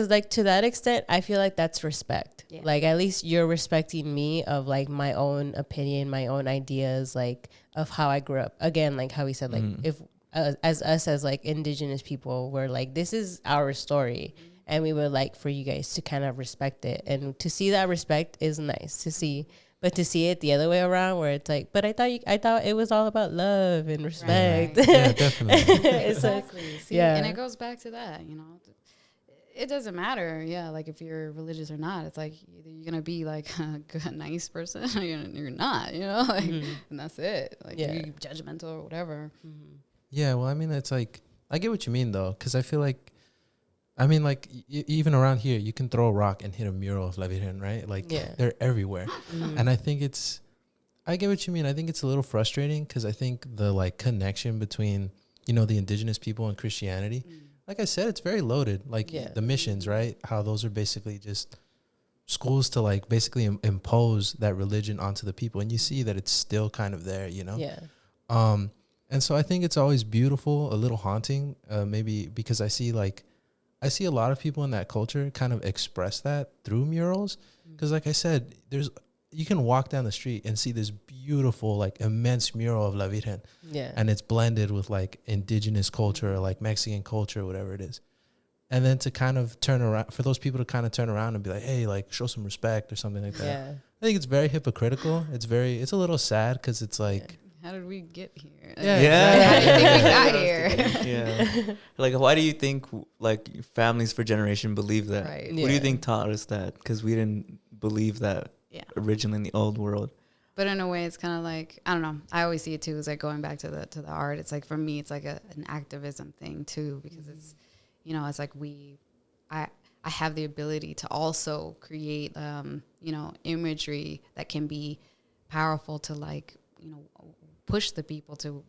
like to that extent, I feel like that's respect. Yeah. Like at least you're respecting me of like my own opinion, my own ideas, like of how I grew up. Again, like how we said, like if as us as like indigenous people, we're like, this is our story, and we would like for you guys to kind of respect it, and to see that respect is nice to see. But to see it the other way around, where it's like, but I thought it was all about love and respect. Right. Yeah, definitely. Exactly. See, and it goes back to that, you know. it doesn't matter. Yeah, like if you're religious or not, it's like either you're gonna be like a good, nice person, or you're not. You know, like, and that's it. Like you're judgmental or whatever. Yeah, well, I mean, it's like I get what you mean though, because I feel like, I mean, like even around here, you can throw a rock and hit a mural of La Virgen, right? Like they're everywhere, and I think I get what you mean. I think it's a little frustrating because I think the like connection between, you know, the indigenous people and Christianity, like I said, it's very loaded. Like the missions, right? How those are basically just schools to like basically impose that religion onto the people, and you see that it's still kind of there, you know. Yeah. And so I think it's always beautiful, a little haunting, maybe because I see a lot of people in that culture kind of express that through murals. Because like I said, you can walk down the street and see this beautiful, like immense mural of La Virgen. Yeah. And it's blended with like indigenous culture or like Mexican culture, whatever it is. And then to kind of turn around, for those people to kind of turn around and be like, hey, like show some respect or something like that. Yeah. I think it's very hypocritical. It's a little sad because it's like, how did we get here? Yeah. How do you think we got here? Yeah. Like, why do you think like families for generation believe that? Right. What do you think taught us that? Because we didn't believe that originally in the old world. But in a way, it's kind of like, I don't know. I always see it too. It's like going back to the art. It's like, for me, it's like an activism thing too, because it's, you know, it's like I have the ability to also create, you know, imagery that can be powerful to like, you know, push the people to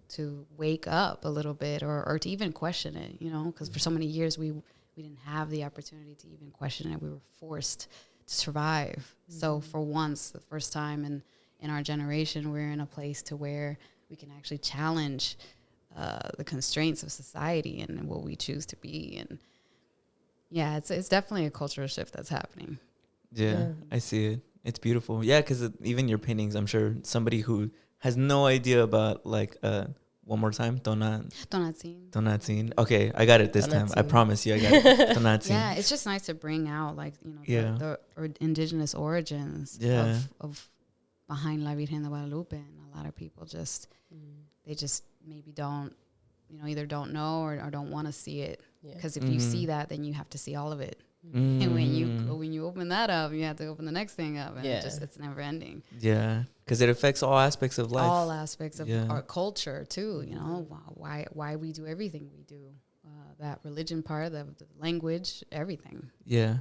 wake up a little bit or to even question it, you know, because for so many years we didn't have the opportunity to even question it. We were forced to survive. So for once, the first time in our generation, we're in a place to where we can actually challenge the constraints of society and what we choose to be. And yeah, it's definitely a cultural shift that's happening. Yeah. I see it. It's beautiful. Yeah, because even your paintings, I'm sure somebody who has no idea about like one more time, Donatin. Okay, I got it this time. I promise you, I got it. Donatin. Yeah, it's just nice to bring out like, you know, the indigenous origins of behind La Virgen de Guadalupe, and a lot of people just they just maybe don't, you know, either don't know or don't want to see it, because if you see that, then you have to see all of it. And when you open that up, you have to open the next thing up, and it's never ending. Yeah, because it affects all aspects of life. All aspects of our culture too. You know, why we do everything we do. That religion part, the language, everything. Yeah,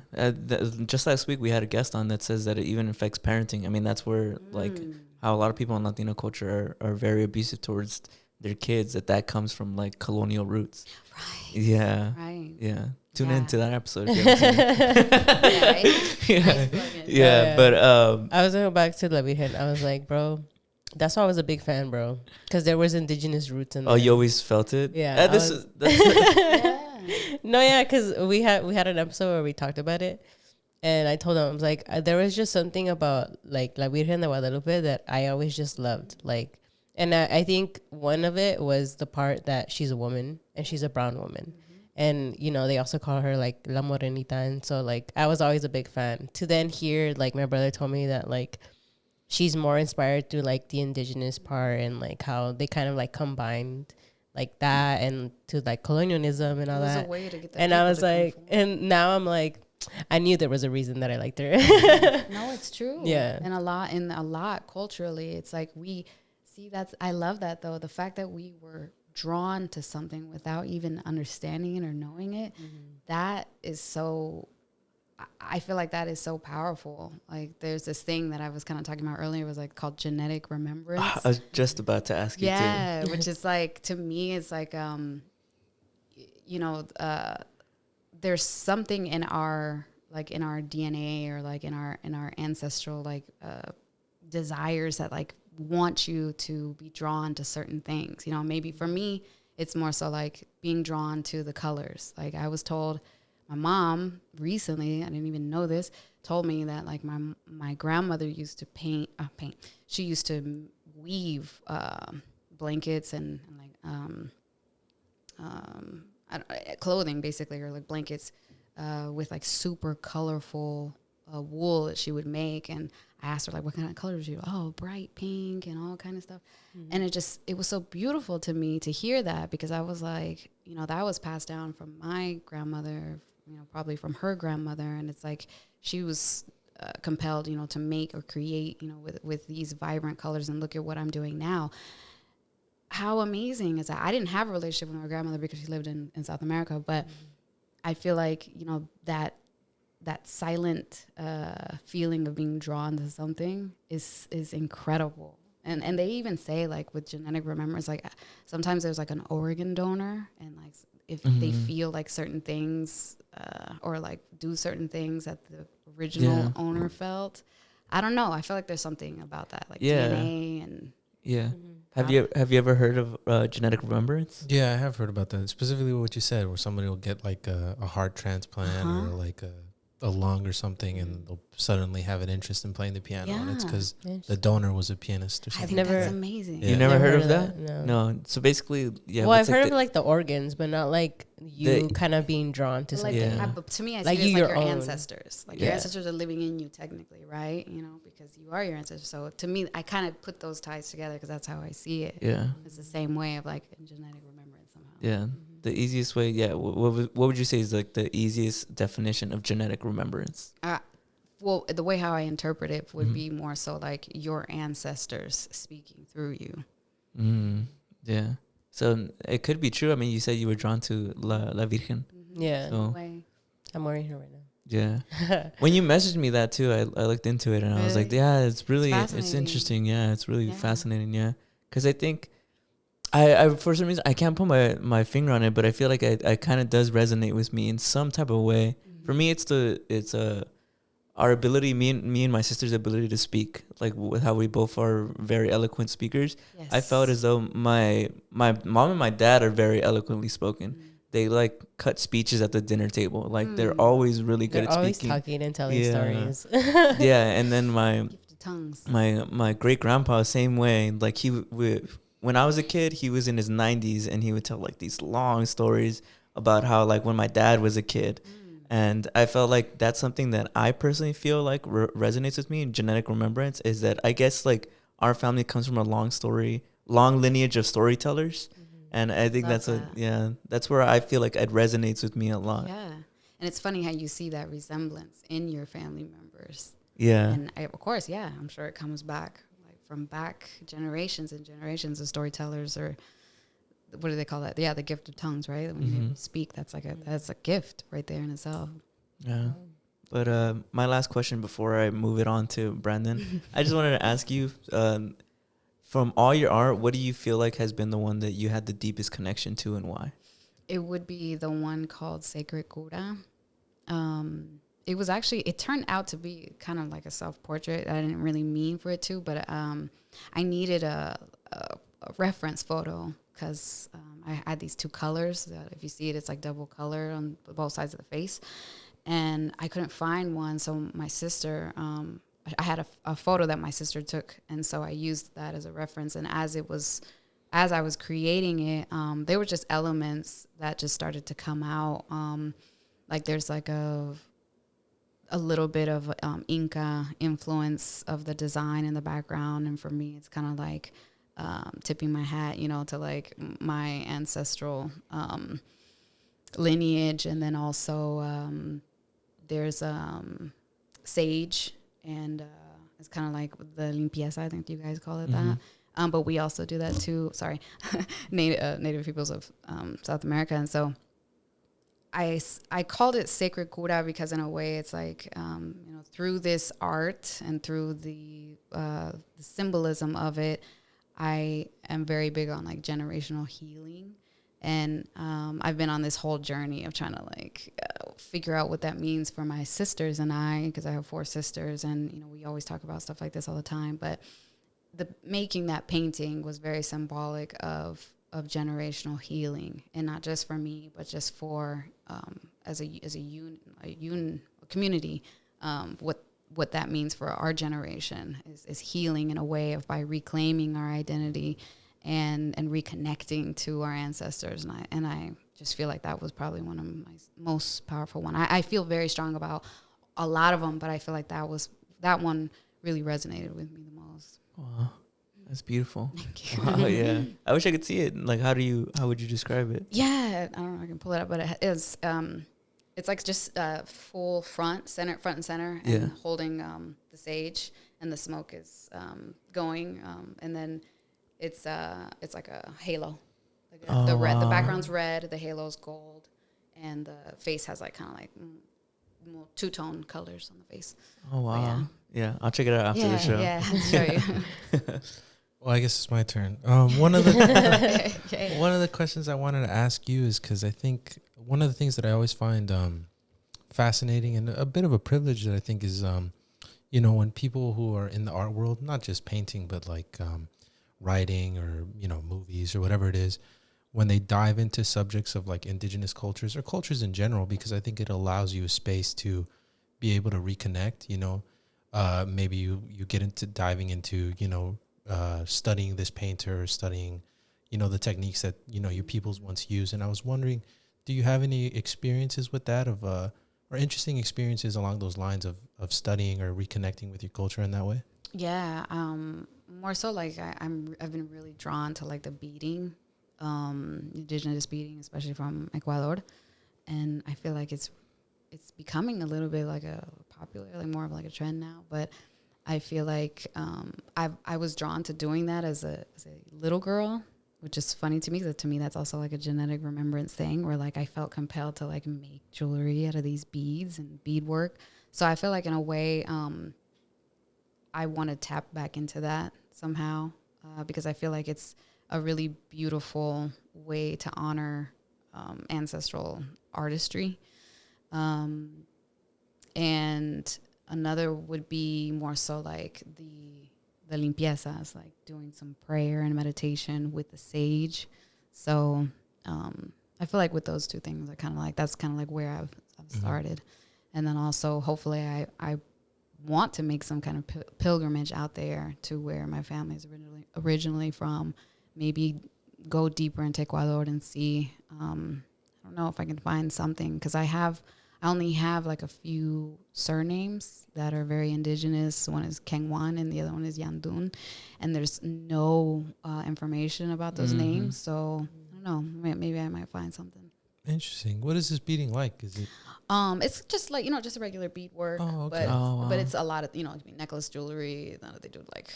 just last week we had a guest on that says that it even affects parenting. I mean, that's where like how a lot of people in Latino culture are very abusive towards their kids. That comes from like colonial roots. Right. Yeah. Right. Yeah. Tune into that episode. If you haven't seen it. Yeah. But I was going back to La Virgen. I was like, bro, that's why I was a big fan, bro, because there was indigenous roots in there. Oh, you always felt it? Yeah. No, yeah, because we had an episode where we talked about it, and I told him, I was like, there was just something about like La Virgen de Guadalupe that I always just loved, like, and I think one of it was the part that she's a woman and she's a brown woman. And, you know, they also call her, like, La Morenita. And so, like, I was always a big fan. To then hear, like, my brother told me that, like, she's more inspired through, like, the indigenous part and, like, how they kind of, like, combined, like, that and to, like, colonialism and all that. A way to get that. And I was like, and now I'm like, I knew there was a reason that I liked her. No, it's true. Yeah. And a lot culturally, it's like I love that, though. The fact that we were drawn to something without even understanding it or knowing it, that is so, I feel like that is so powerful. Like there's this thing that I was kind of talking about earlier, was like called genetic remembrance. I was just about to ask you too. Yeah, which is like, to me, it's like, you know, there's something in our DNA or like in our ancestral like desires that like want you to be drawn to certain things. You know, maybe for me, it's more so like being drawn to the colors. Like I was told, my mom recently, I didn't even know this, told me that like my grandmother used to paint. She used to weave blankets and like clothing basically, or like blankets with like super colorful wool that she would make. And I asked her like, what kind of colors you? Oh, bright pink and all kind of stuff. And it was so beautiful to me to hear that, because I was like, you know, that was passed down from my grandmother probably from her grandmother. And it's like she was compelled, to make or create, with these vibrant colors, and look at what I'm doing now. How amazing is that? I didn't have a relationship with my grandmother because she lived in South America, but I feel like, that silent feeling of being drawn to something is incredible. And they even say, like, with genetic remembrance, like sometimes there's like an organ donor, and like if they feel like certain things or like do certain things that the original owner felt. I don't know. I feel like there's something about that, like DNA and Have you ever heard of genetic remembrance? Yeah, I have heard about that. Specifically what you said, where somebody will get like a heart transplant or like a lung or something, and they'll suddenly have an interest in playing the piano, and it's because the donor was a pianist or I something. think that's amazing. You never heard of that? No. So basically, Well, I've heard of like the organs, but not like you kind of being drawn to like something. to me, I see like it as like your own ancestors. Like your ancestors are living in you technically, right? Because you are your ancestors. So to me, I kind of put those ties together because that's how I see it. Yeah. It's the same way of like genetic remembrance somehow. Yeah. The easiest way, what would you say is like the easiest definition of genetic remembrance? Well, the way how I interpret it would be more so like your ancestors speaking through you. Yeah. So it could be true. I mean, you said you were drawn to La Virgen. Yeah. So, I'm wearing her right now. Yeah. When you messaged me that too, I looked into it and I was like, yeah, it's really, it's interesting. Yeah, it's really fascinating. Yeah. Because I think I for some reason I can't put my finger on it, but I feel like I kind of does resonate with me in some type of way. For me, it's our ability, me and my sister's ability to speak, like with how we both are very eloquent speakers. Yes. I felt as though my mom and my dad are very eloquently spoken. They like cut speeches at the dinner table. Like they're always really good at speaking. They're always talking and telling stories. Yeah, and then my great grandpa, same way. Like when I was a kid, he was in his 90s, and he would tell like these long stories about how like when my dad was a kid. And I felt like that's something that I personally feel like resonates with me in genetic remembrance, is that I guess like our family comes from a long lineage of storytellers. And I think that's where I feel like it resonates with me a lot. Yeah. And it's funny how you see that resemblance in your family members. Yeah. And of course, I'm sure it comes back like from back generations and generations of storytellers, or what do they call that? Yeah, the gift of tongues, right? When you speak, that's a gift right there in itself. Yeah. But my last question before I move it on to Brandon, I just wanted to ask you, from all your art, what do you feel like has been the one that you had the deepest connection to, and why? It would be the one called Sacred Cura. It turned out to be kind of like a self-portrait. I didn't really mean for it to, but I needed a reference photo, because I had these two colors that, if you see it, it's like double color on both sides of the face, and I couldn't find one. So my sister, I had a photo that my sister took, and so I used that as a reference. And as I was creating it, they were just elements that just started to come out. Like there's like a little bit of Inca influence of the design in the background, and for me, it's kind of like tipping my hat, to like my ancestral lineage. And then also there's sage, and it's kind of like the limpieza, I think you guys call it that. But we also do that too. Sorry, Native peoples of South America. And so I called it Sacred Cura because in a way it's like, through this art and through the symbolism of it, I am very big on like generational healing. And I've been on this whole journey of trying to like figure out what that means for my sisters and I, because I have 4 sisters, and we always talk about stuff like this all the time. But making that painting was very symbolic of generational healing, and not just for me, but just for as a community. What that means for our generation is healing in a way of by reclaiming our identity and reconnecting to our ancestors. And I just feel like that was probably one of my most powerful one. I feel very strong about a lot of them, but I feel like that one really resonated with me the most. Wow, that's beautiful. Thank you. Wow, yeah. I wish I could see it. Like, how would you describe it? Yeah, I don't know if I can pull it up, but it is, it's like just full front and center, Yeah. and holding the sage, and the smoke is going, and then it's like a halo. Like the red, the background's red, the halo's gold, and the face has like kind of like more two-tone colors on the face. Oh wow. Yeah. Yeah, I'll check it out after the show. Yeah, I'll show you. Well, I guess it's my turn. One of the questions I wanted to ask you is because I think one of the things that I always find fascinating and a bit of a privilege that I think is, when people who are in the art world, not just painting, but like writing or, movies or whatever it is, when they dive into subjects of like indigenous cultures or cultures in general, because I think it allows you a space to be able to reconnect, maybe you get into diving into, studying this painter, or studying, the techniques that, your peoples once used. And I was wondering, do you have any experiences with that or interesting experiences along those lines of studying or reconnecting with your culture in that way? Yeah, more so like I've been really drawn to like the beading, indigenous beading, especially from Ecuador, and I feel like it's becoming a little bit like a popular, like more of like a trend now. But I feel like I was drawn to doing that as a little girl, which is funny to me because to me that's also like a genetic remembrance thing where like I felt compelled to like make jewelry out of these beads and beadwork. So I feel like in a way I want to tap back into that somehow because I feel like it's a really beautiful way to honor ancestral artistry. And another would be more so like the limpiezas, like doing some prayer and meditation with the sage. So I feel like with those two things, I kind of like that's kind of like where I've started. And then also hopefully I want to make some kind of pilgrimage out there to where my family is originally from. Maybe go deeper into Ecuador and see. I don't know if I can find something because I only have like a few surnames that are very indigenous. One is Kengwan and the other one is Yandun, and there's no information about those names. So I don't know. Maybe I might find something. Interesting. What is this beading like? Is it? It's just like just a regular beadwork, but it's a lot of necklace jewelry. They do like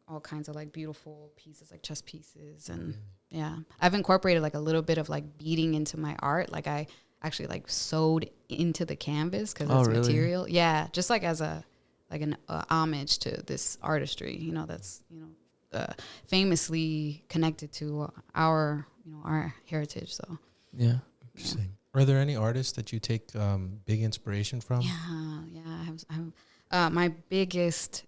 all kinds of like beautiful pieces, like chest pieces, and yeah, I've incorporated like a little bit of like beading into my art. Like I actually like sewed into the canvas because it's material. Yeah, just like as an homage to this artistry, that's famously connected to our heritage. So yeah. Interesting. Are there any artists that you take big inspiration from? Yeah. I have my biggest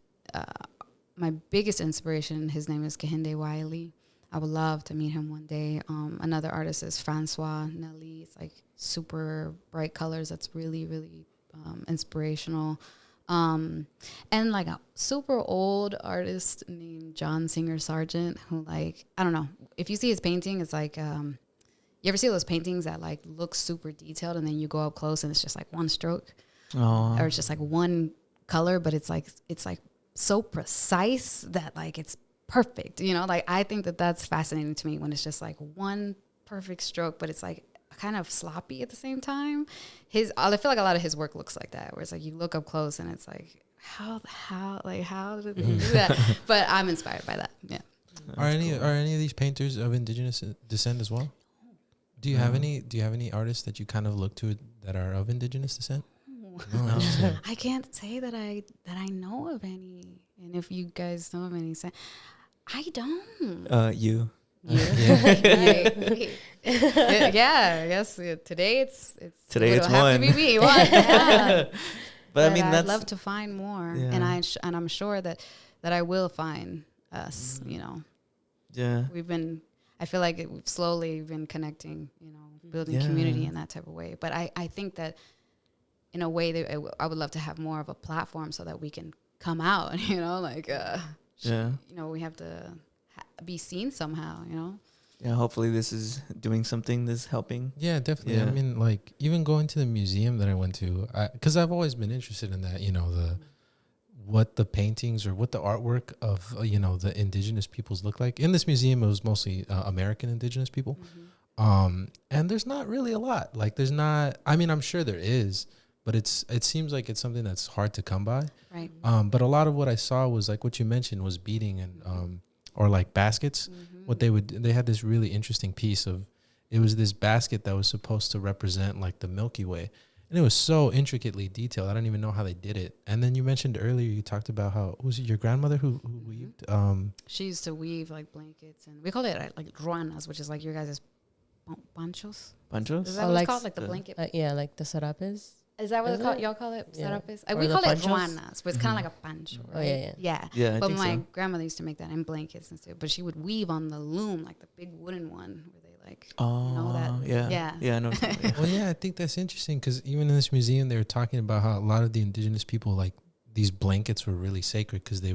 inspiration. His name is Kehinde Wiley. I would love to meet him one day. Another artist is Francois Nelly. It's like super bright colors. That's really, really inspirational. And like a super old artist named John Singer Sargent, who like I don't know if you see his painting, it's like. You ever see those paintings that like look super detailed and then you go up close and it's just like one stroke or it's just like one color, but it's like so precise that like it's perfect, like I think that's fascinating to me when it's just like one perfect stroke, but it's like kind of sloppy at the same time. I feel like a lot of his work looks like that, where it's like you look up close and it's like how did they do that? But I'm inspired by that. Yeah. Are any of these painters of indigenous descent as well? Do you have any artists that you kind of look to that are of indigenous descent? No, I can't say that I know of any, and if you guys know of any, I don't. You. Yeah. Yeah. I guess today it's one. Have to be me. What? Yeah. But I mean, I'd love to find more, yeah. and I'm sure that I will find us. Yeah. I feel like we've slowly been connecting, building community in that type of way. But I think that in a way that I would love to have more of a platform so that we can come out, we have to be seen somehow, Yeah, hopefully this is doing something that's helping. Yeah, definitely. Yeah. I mean, like even going to the museum that I went to, because I've always been interested in that, what the paintings or what the artwork of the indigenous peoples look like. In this museum, it was mostly American indigenous people. And there's not really a lot. Like there's not. I mean, I'm sure there is, but it seems like it's something that's hard to come by. Right. But a lot of what I saw was like what you mentioned was beading and or like baskets. What they had this really interesting piece of, it was this basket that was supposed to represent like the Milky Way. And it was so intricately detailed. I don't even know how they did it. And then you mentioned earlier, you talked about how, was it your grandmother who weaved? She used to weave like blankets, and we call it like ruanas, which is like your guys' panchos. Panchos? Is that Oh, what like it's called? Like the blanket. Yeah, like the sarapes. Is that what Is they call it? y'all call it? Yeah. Sarapes? Or We the call it panchos? ruanas, but it's kind of like a pancho, right? Oh, yeah. Yeah, I But think my so. grandmother used to make that in blankets and stuff. But she would weave on the loom, like the big wooden one, where they like, Oh, you know that? yeah. Yeah. I know. Yeah. Well, yeah, I think that's interesting because even in this museum, they were talking about how a lot of the indigenous people, like these blankets were really sacred because they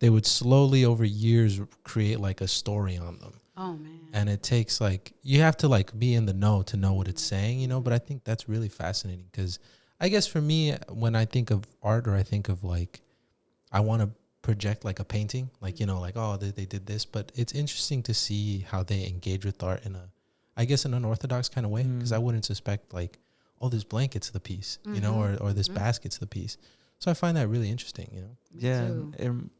would slowly over years create like a story on them. Oh man. And it takes like, you have to like be in the know to know what it's saying, you know, but I think that's really fascinating because I guess for me, when I think of art or I think of like, I want to project like a painting, like, you know, like, oh, they did this, but it's interesting to see how they engage with art in I guess an unorthodox kind of way, because I wouldn't suspect like, oh, this blanket's the piece, you know, or this basket's the piece. So I find that really interesting, you know. Yeah,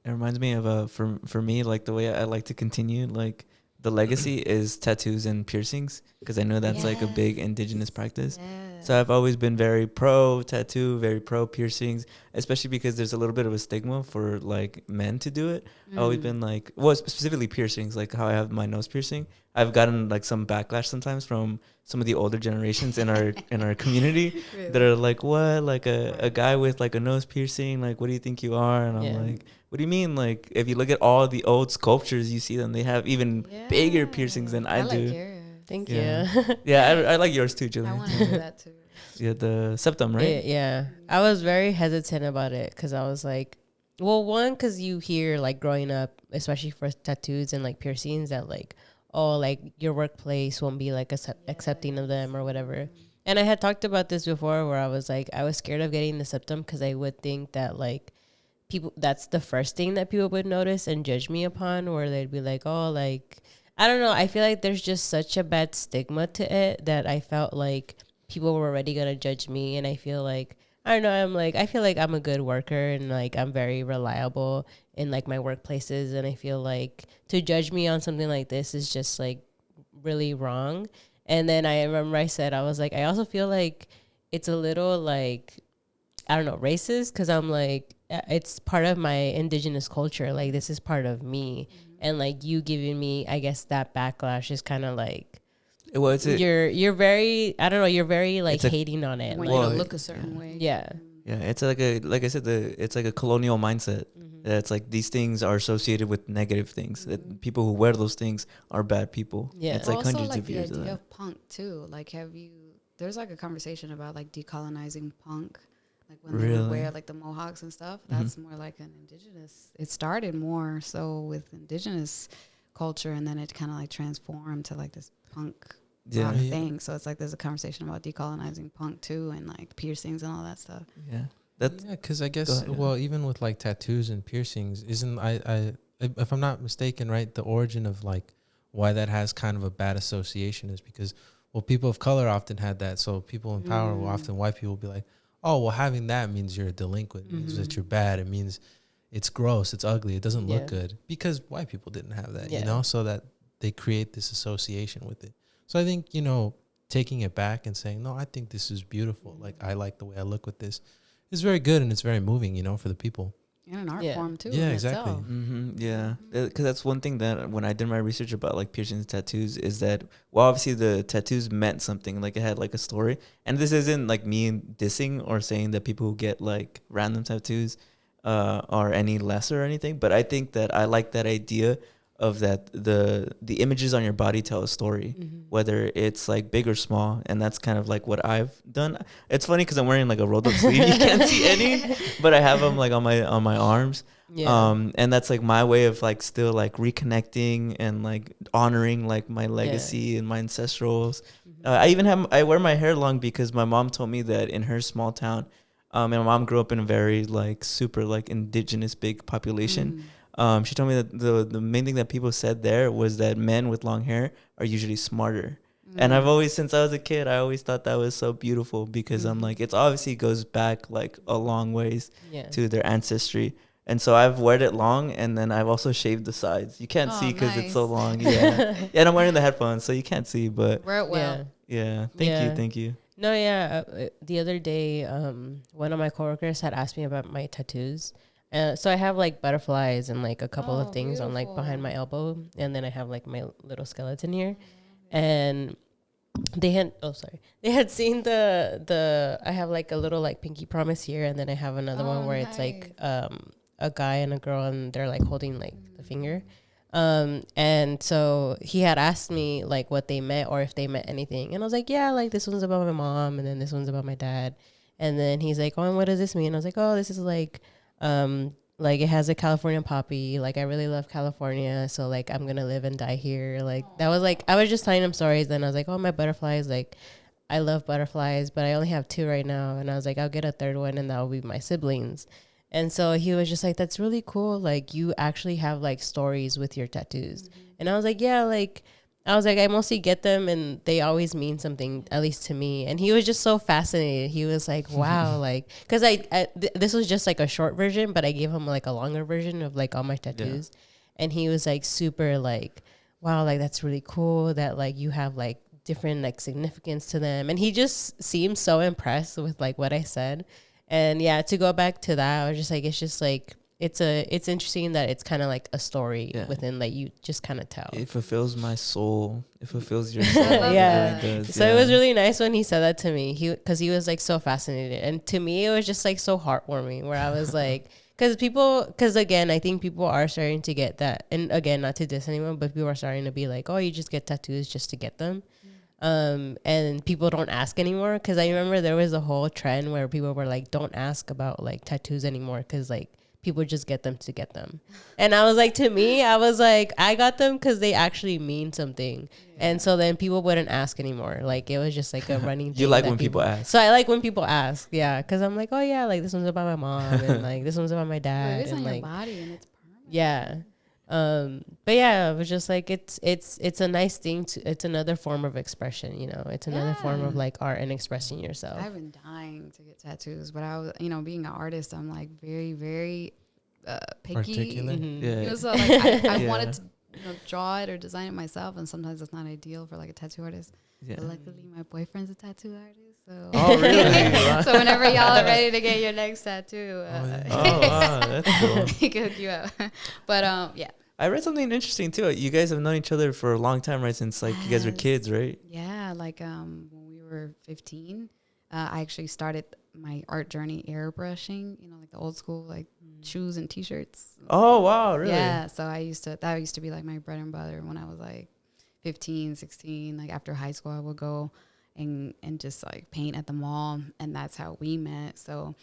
it reminds me of for me, like the way I like to continue like the legacy is tattoos and piercings, because I know that's like a big indigenous practice. So I've always been very pro tattoo, very pro piercings, especially because there's a little bit of a stigma for like men to do it. I've always been like, well, specifically piercings, like how I have my nose piercing. I've gotten like some backlash sometimes from some of the older generations in our community that are like, what, like a guy with like a nose piercing, like what do you think you are? And I'm like, what do you mean? Like if you look at all the old sculptures, you see them, they have even bigger piercings than I do. Like yours. Thank you. you. Yeah, I like yours too, Julian. I want to do that too. Yeah, the septum, right? Yeah. I was very hesitant about it because I was like, well, one, because you hear like growing up, especially for tattoos and like piercings, that like, oh, like your workplace won't be like accepting of them or whatever. And I had talked about this before where I was like, I was scared of getting the septum because I would think that like people, that's the first thing that people would notice and judge me upon, or they'd be like, oh, like, I don't know. I feel like there's just such a bad stigma to it that I felt like people were already going to judge me. And I feel like, I don't know, I feel like I'm a good worker and like I'm very reliable in like my workplaces. And I feel like to judge me on something like this is just like really wrong. And then I remember I said, I was like, I also feel like it's a little like, I don't know, racist, because I'm like, it's part of my indigenous culture. Like this is part of me. And like you giving me, I guess that backlash is kind of like, well, you're very, I don't know, you're very like hating on it. When Like, you look a certain way. yeah. Yeah, it's like like I said, it's like a colonial mindset. It's like these things are associated with negative things. That people who wear those things are bad people. Yeah. It's like also, hundreds like of years the of idea that. of punk too. Like, there's like a conversation about like decolonizing punk. Like when they would wear like the mohawks and stuff. That's more like an indigenous. It started more so with indigenous culture, and then it kind of like transformed to like this punk rock thing. So it's like there's a conversation about decolonizing punk too, and like piercings and all that stuff. Yeah. Because I guess, well, even with like tattoos and piercings, isn't if I'm not mistaken, right, the origin of like why that has kind of a bad association is because, well, people of color often had that. So people in power will often, white people will be like, oh, well, having that means you're a delinquent, it means that you're bad. It means it's gross, it's ugly, it doesn't look good, because white people didn't have that, you know, so that they create this association with it. So I think, you know, taking it back and saying, no, I think this is beautiful. Like, I like the way I look with this. It's very good and it's very moving, you know, for the people. In an art form too. Yeah, exactly. Yeah, because that's one thing that when I did my research about like piercings and tattoos is that, well, obviously the tattoos meant something, like it had like a story. And this isn't like me dissing or saying that people who get like random tattoos are any lesser or anything, but I think that I like that idea of that the images on your body tell a story, whether it's like big or small, and that's kind of like what I've done. It's funny because I'm wearing like a rolled up sleeve. You can't see any, but I have them like on my arms. And that's like my way of like still like reconnecting and like honoring like my legacy and my ancestrals. I wear my hair long because my mom told me that in her small town, and my mom grew up in a very like super like indigenous big population. She told me that the main thing that people said there was that men with long hair are usually smarter And I've always, since I was a kid, I always thought that was so beautiful because I'm like, it's obviously goes back like a long ways to their ancestry. And so I've weared it long, and then I've also shaved the sides. You can't see because it's so long. Yeah. And I'm wearing the headphones, so you can't see, but wear it well. Yeah. Thank you. No, the other day, one of my coworkers had asked me about my tattoos. So I have like butterflies and like a couple of things on like behind my elbow, and then I have like my little skeleton here. And they had seen the I have like a little like pinky promise here, and then I have another one where it's like a guy and a girl, and they're like holding like the finger. And so he had asked me like what they meant or if they meant anything, and I was like, yeah, like this one's about my mom, and then this one's about my dad. And then he's like, oh, and what does this mean? And I was like, oh, this is like it has a California poppy. Like, I really love California. So, like, I'm going to live and die here. Like, that was, like, I was just telling him stories. Then I was like, oh, my butterflies. Like, I love butterflies, but I only have 2 right now. And I was like, I'll get a 3rd one, and that will be my siblings. And so he was just like, that's really cool. Like, you actually have, like, stories with your tattoos. Mm-hmm. And I was like, yeah, like, I mostly get them, and they always mean something, at least to me. And he was just so fascinated. He was like, wow, like, because this was just like a short version, but I gave him like a longer version of like all my tattoos. Yeah. And he was like super like, wow, like that's really cool that like you have like different like significance to them. And he just seemed so impressed with like what I said. And yeah, to go back to that, I was just like, it's just like, it's interesting that it's kind of like a story within, like, you just kind of tell. It fulfills my soul. It fulfills your soul. Yeah. It really does. So it was really nice when he said that to me. Because he was like so fascinated. And to me, it was just like so heartwarming, where I was like, because again, I think people are starting to get that. And again, not to diss anyone, but people are starting to be like, oh, you just get tattoos just to get them. And people don't ask anymore. Because I remember there was a whole trend where people were like, don't ask about like tattoos anymore, because like people just get them to get them. And I was like, to me, I was like, I got them because they actually mean something. Yeah. And so then people wouldn't ask anymore. Like, it was just like a running thing. You like when people ask. So I like when people ask. Yeah. Because I'm like, oh yeah, like this one's about my mom, and like this one's about my dad. It's and on like, your body, and it's permanent. Yeah. But yeah, it was just like, it's a nice thing it's another form of expression, you know. It's another form of like art and expressing yourself. I've been dying to get tattoos, but I was, being an artist, I'm like very, very picky. Particular. Mm-hmm. Yeah. So like I wanted to draw it or design it myself, and sometimes it's not ideal for like a tattoo artist. Yeah. But luckily my boyfriend's a tattoo artist, so so whenever y'all are ready to get your next tattoo, wow, that's cool. he can hook you up. But yeah. I read something interesting too. You guys have known each other for a long time, right? Since like you guys were kids, right? Yeah, like when we were 15, I actually started my art journey airbrushing. Like the old school, like shoes and T-shirts. Oh wow, really? Yeah. So that used to be like my bread and butter when I was like 15, 16. Like after high school, I would go and just like paint at the mall, and that's how we met. So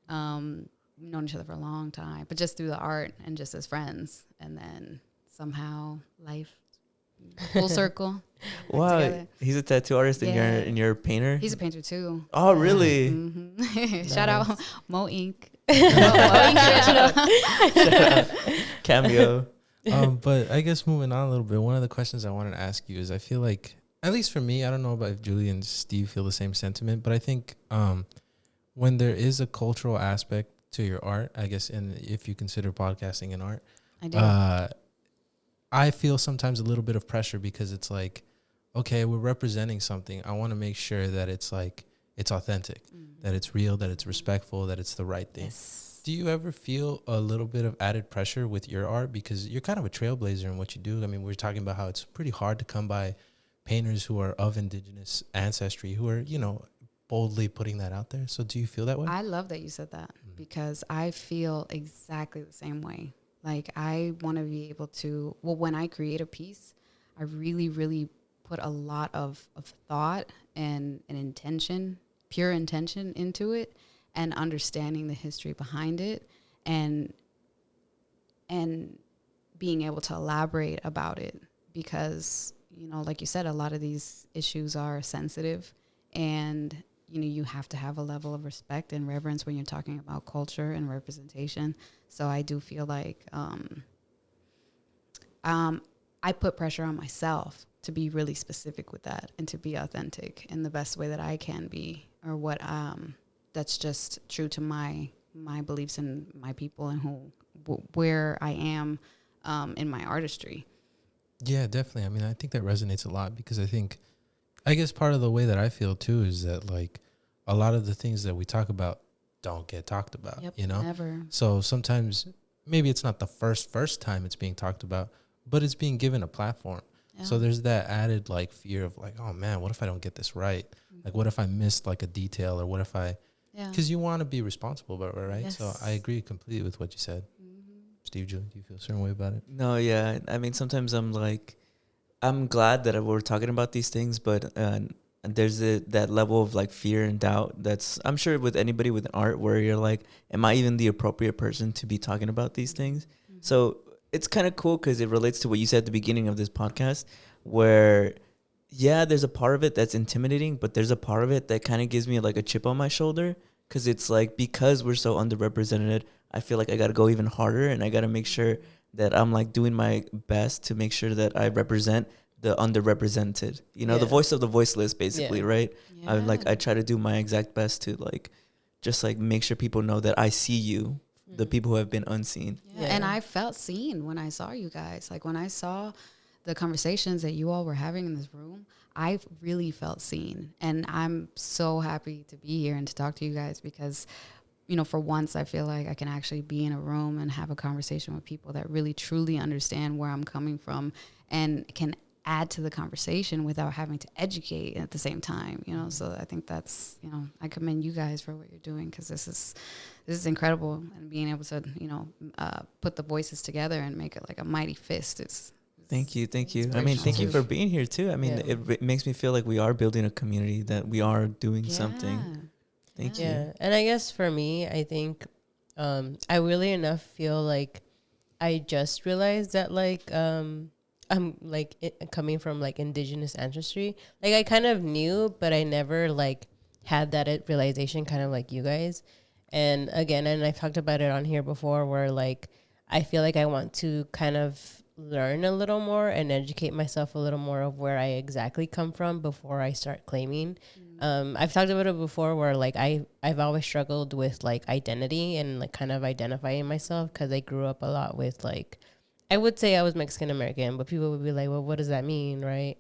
we've known each other for a long time, but just through the art and just as friends. And then somehow life full circle. Wow, he's a tattoo artist and you're a painter? He's a painter too. Oh, really? Mm-hmm. Shout out Mo Ink. Cameo. But I guess moving on a little bit, one of the questions I wanted to ask you is, I feel like, at least for me, I don't know about if Julie and Steve feel the same sentiment, but I think when there is a cultural aspect to your art, I guess, and if you consider podcasting an art, I do. I feel sometimes a little bit of pressure, because it's like, okay, we're representing something. I want to make sure that it's like, it's authentic, that it's real, that it's respectful, that it's the right thing. Yes. Do you ever feel a little bit of added pressure with your art? Because you're kind of a trailblazer in what you do. I mean, we're talking about how it's pretty hard to come by painters who are of Indigenous ancestry, who are, boldly putting that out there. So do you feel that way? I love that you said that, because I feel exactly the same way. Like, I want to be able to, when I create a piece, I really, really put a lot of thought and intention, pure intention into it, and understanding the history behind it, and being able to elaborate about it, because, like you said, a lot of these issues are sensitive, and you have to have a level of respect and reverence when you're talking about culture and representation. So I do feel like I put pressure on myself, to be really specific with that and to be authentic in the best way that I can be, or what that's just true to my beliefs and my people and where I am in my artistry. Yeah, definitely. I mean, I think that resonates a lot because I guess part of the way that I feel too is that like a lot of the things that we talk about don't get talked about, Yep, you know? never. So sometimes maybe it's not the first time it's being talked about, but it's being given a platform. Yeah. So there's that added like fear of like, oh man, what if I don't get this right? Like, what if I missed like a detail, or what if because you want to be responsible about it, right? Yes. So I agree completely with what you said. Steve, do you feel a certain way about it? No, yeah. I mean, sometimes I'm like, I'm glad that we're talking about these things, but there's that level of like fear and doubt that's, I'm sure, with anybody with art, where you're like, am I even the appropriate person to be talking about these things? So it's kind of cool because it relates to what you said at the beginning of this podcast, where, yeah, there's a part of it that's intimidating, but there's a part of it that kind of gives me like a chip on my shoulder, because it's like, because we're so underrepresented, I feel like I got to go even harder, and I got to make sure that I'm like doing my best to make sure that I represent the underrepresented, you know, the voice of the voiceless, basically, right? I try to do my exact best to like, just like make sure people know that I see you, the people who have been unseen. And I felt seen when I saw you guys. Like when I saw the conversations that you all were having in this room, I really felt seen. And I'm so happy to be here and to talk to you guys because, you know, for once I feel like I can actually be in a room and have a conversation with people that really truly understand where I'm coming from and can add to the conversation without having to educate at the same time, you know. So I think that's, you know, I commend you guys for what you're doing, because this is incredible, and being able to, you know, put the voices together and make it like a mighty fist is. Thank you. I mean, thank you for being here too. I mean, it makes me feel like we are building a community, that we are doing something. Thank you. Yeah, and I guess for me, I think I really enough feel like I just realized that like I'm like coming from like Indigenous ancestry. Like I kind of knew, but I never like had that realization, kind of like you guys. And again, and I've talked about it on here before, where like I feel like I want to kind of learn a little more and educate myself a little more of where I exactly come from before I start claiming. I've talked about it before, where like I've always struggled with like identity and like kind of identifying myself, because I grew up a lot with like, I would say I was Mexican American, but people would be like, well, what does that mean, right?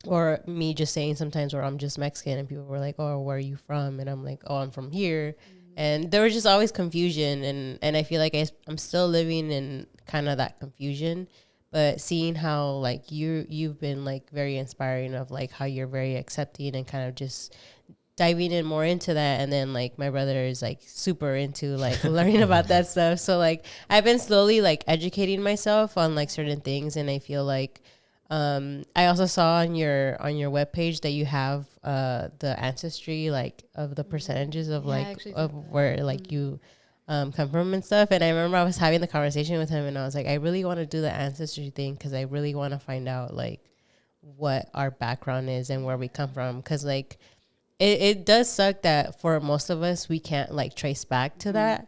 Or me just saying sometimes where I'm just Mexican, and people were like, oh, where are you from? And I'm like, oh, I'm from here. And there was just always confusion, and I feel like I'm still living in kind of that confusion. But seeing how like you've been like very inspiring, of like how you're very accepting and kind of just diving in more into that. And then like my brother is like super into like learning about that stuff. So like I've been slowly like educating myself on like certain things, and I feel like I also saw on your webpage that you have the ancestry, like of the percentages of like of where like you come from and stuff. And I remember I was having the conversation with him, and I was like, I really want to do the ancestry thing, because I really want to find out like what our background is and where we come from, because like it does suck that for most of us we can't like trace back to that.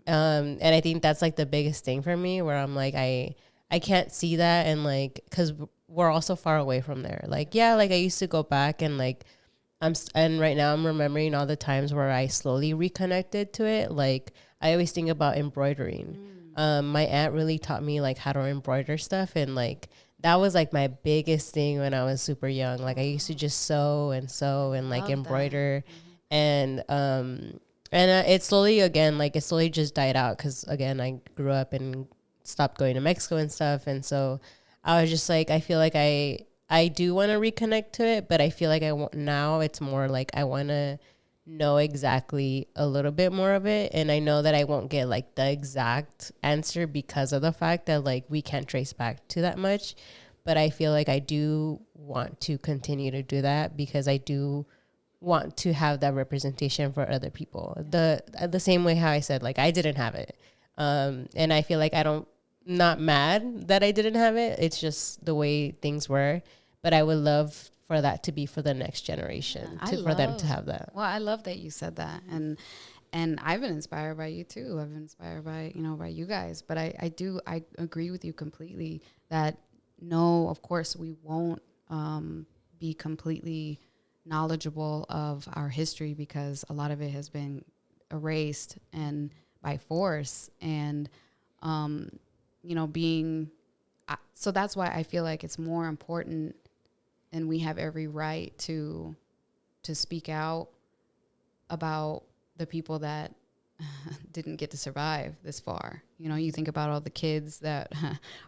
And I think that's like the biggest thing for me, where I'm like I can't see that, and like because we're also far away from there. Like like I used to go back, and like and right now I'm remembering all the times where I slowly reconnected to it. Like I always think about embroidering. My aunt really taught me like how to embroider stuff, and like that was like my biggest thing when I was super young. Like I used to just sew and like embroider, and it slowly just died out, because again I grew up and stopped going to Mexico and stuff. And so I was just like, I feel like I do want to reconnect to it, but I feel like now it's more like I want to know exactly a little bit more of it. And I know that I won't get like the exact answer because of the fact that like we can't trace back to that much. But I feel like I do want to continue to do that, because I do want to have that representation for other people. The same way how I said, like, I didn't have it. And I feel like not mad that I didn't have it. It's just the way things were. But I would love for that to be for the next generation, for them to have that. Well, I love that you said that. And I've been inspired by you too. I've been inspired by, by you guys. But I agree with you completely that no, of course, we won't be completely knowledgeable of our history because a lot of it has been erased and by force. And, being, so that's why I feel like it's more important, and we have every right to speak out about the people that didn't get to survive this far. You think about all the kids that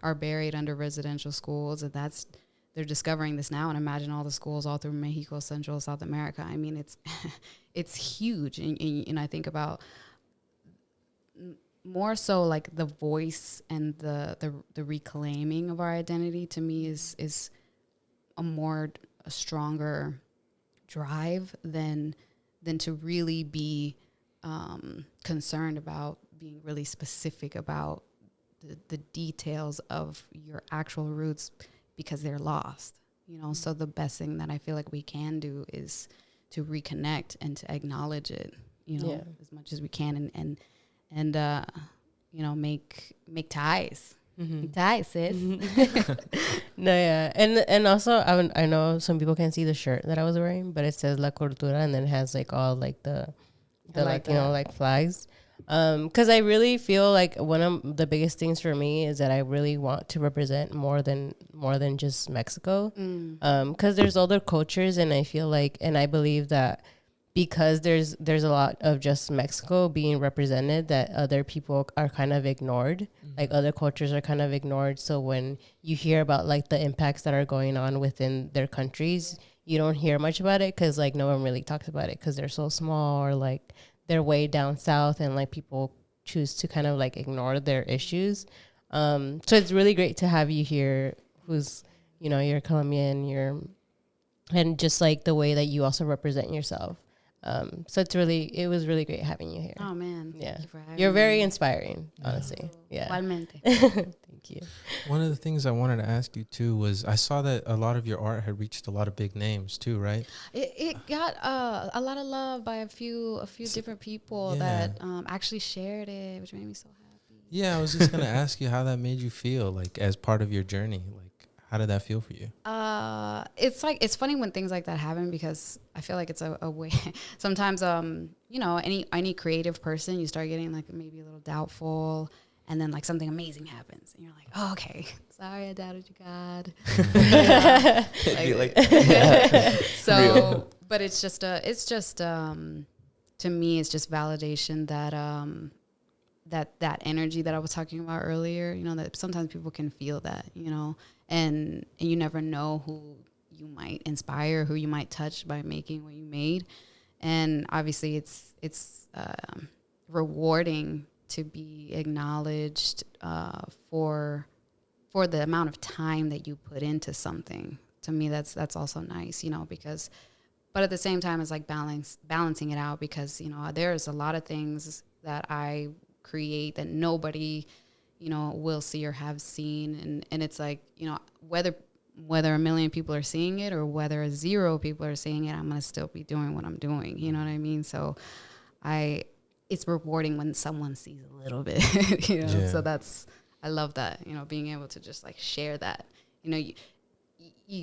are buried under residential schools, and they're discovering this now. And imagine all the schools all through Mexico, Central, South America. I mean, it's huge. And I think about more so like the voice and the reclaiming of our identity, to me is a stronger drive than to really be concerned about being really specific about the details of your actual roots, because they're lost, So the best thing that I feel like we can do is to reconnect and to acknowledge it, as much as we can, and make ties. Mm-hmm. Ties, sis. No, yeah, and also I know some people can't see the shirt that I was wearing, but it says La Cultura, and then it has like all like the Latino like flags. Because I really feel like one of the biggest things for me is that I really want to represent more than just Mexico. Because there's other cultures, and I feel like, and I believe that because there's a lot of just Mexico being represented, that other people are kind of ignored. Like other cultures are kind of ignored. So when you hear about like the impacts that are going on within their countries, you don't hear much about it because like no one really talks about it because they're so small, or like they're way down south, and like people choose to kind of like ignore their issues. So it's really great to have you here, who's, you're Colombian, and just like the way that you also represent yourself. So it was really great having you here. Oh man. Yeah. Thank you for having You're very me. inspiring, honestly. Yeah. Igualmente. Thank you. One of the things I wanted to ask you too was I saw that a lot of your art had reached a lot of big names too, right? It got a lot of love by a few different people that actually shared it, which made me so happy. Yeah, I was just gonna ask you how that made you feel, like as part of your journey. Like, how did that feel for you? It's funny when things like that happen, because I feel like it's a way. Sometimes any creative person, you start getting like maybe a little doubtful, and then like something amazing happens, and you're like, oh, okay, sorry I doubted you, God. So, real. But it's just to me, it's just validation that that energy that I was talking about earlier, that sometimes people can feel that, and you never know who you might inspire, who you might touch by making what you made. And obviously it's rewarding to be acknowledged for the amount of time that you put into something. To me, that's also nice, because, but at the same time, it's like balancing it out, because, there's a lot of things that I create that nobody, will see or have seen. And it's like, whether a million people are seeing it or whether 0 people are seeing it, I'm going to still be doing what I'm doing. You know what I mean? So it's rewarding when someone sees a little bit, so I love that, being able to just like share that, you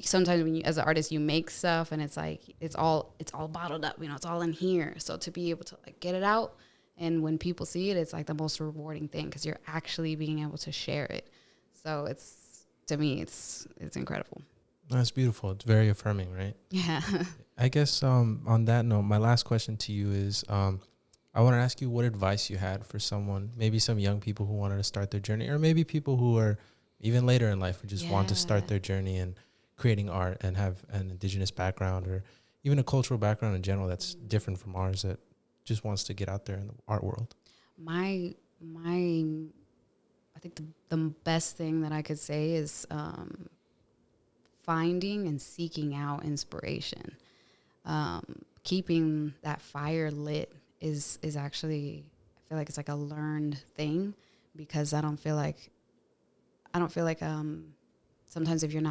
sometimes when you, as an artist, you make stuff and it's like, it's all bottled up, it's all in here. So to be able to like get it out, and when people see it, it's like the most rewarding thing, because you're actually being able to share it. So to me, it's incredible. That's beautiful. It's very affirming, right? Yeah. I guess on that note, my last question to you is, I want to ask you what advice you had for someone, maybe some young people who wanted to start their journey, or maybe people who are even later in life who just want to start their journey in creating art and have an Indigenous background, or even a cultural background in general that's different from ours, that just wants to get out there in the art world. I think the best thing that I could say is finding and seeking out inspiration. Keeping that fire lit is actually, I feel like it's like a learned thing, because I don't feel like sometimes if you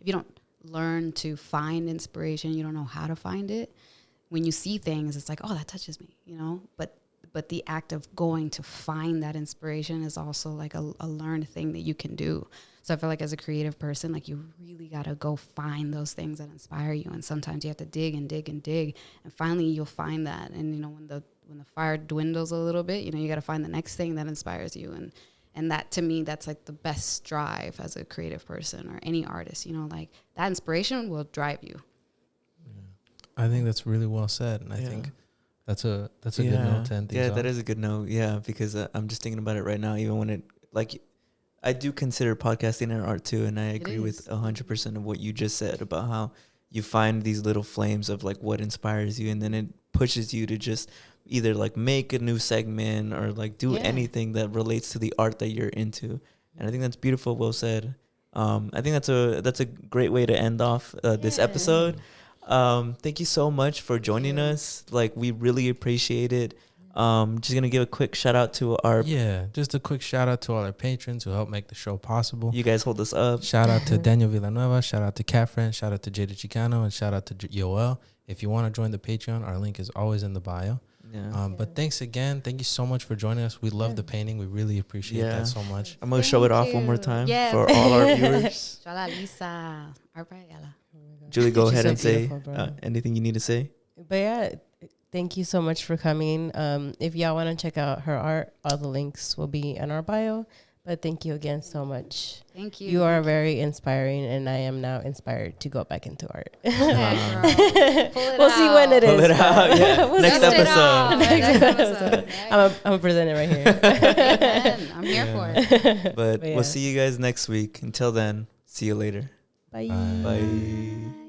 don't learn to find inspiration, you don't know how to find it. When you see things, it's like, oh, that touches me, but but the act of going to find that inspiration is also like a learned thing that you can do. So I feel like as a creative person, like you really got to go find those things that inspire you. And sometimes you have to dig and dig and dig. And finally you'll find that. And, you know, when the fire dwindles a little bit, you know, you got to find the next thing that inspires you. And that, to me, that's like the best drive as a creative person or any artist, you know, like that inspiration will drive you. I think that's really well said. And I think that's a good note to end things off. That is a good note. Yeah, because I'm just thinking about it right now. Even when it, like, I do consider podcasting an art too, and I agree with 100% of what you just said about how you find these little flames of like what inspires you, and then it pushes you to just either like make a new segment or like do anything that relates to the art that you're into. And I think that's beautiful. Well said. I think that's a great way to end off this episode. Thank you so much for joining us. Like, we really appreciate it. Just gonna give a quick shout out to our just a quick shout out to all our patrons who help make the show possible. You guys hold us up. Shout out to Daniel Villanueva, shout out to Catfriend, shout out to Jada Chicano, and shout out to Yoel. If you want to join the Patreon, our link is always in the bio. But thanks again. Thank you so much for joining us. We love the painting. We really appreciate that so much. I'm gonna show it off one more time for all our viewers. Chola-Lisa, art by Ayala. Julie, go ahead and say beautiful, anything you need to say. But yeah, thank you so much for coming. If y'all want to check out her art, all the links will be in our bio. But thank you again so much. Thank you. You are very inspiring, and I am now inspired to go back into art. We'll see when it is. Pull it out. Yeah. Next episode. Next episode. I'm gonna present it right here. Amen. I'm here for it. But we'll see you guys next week. Until then, see you later. Bye. Bye.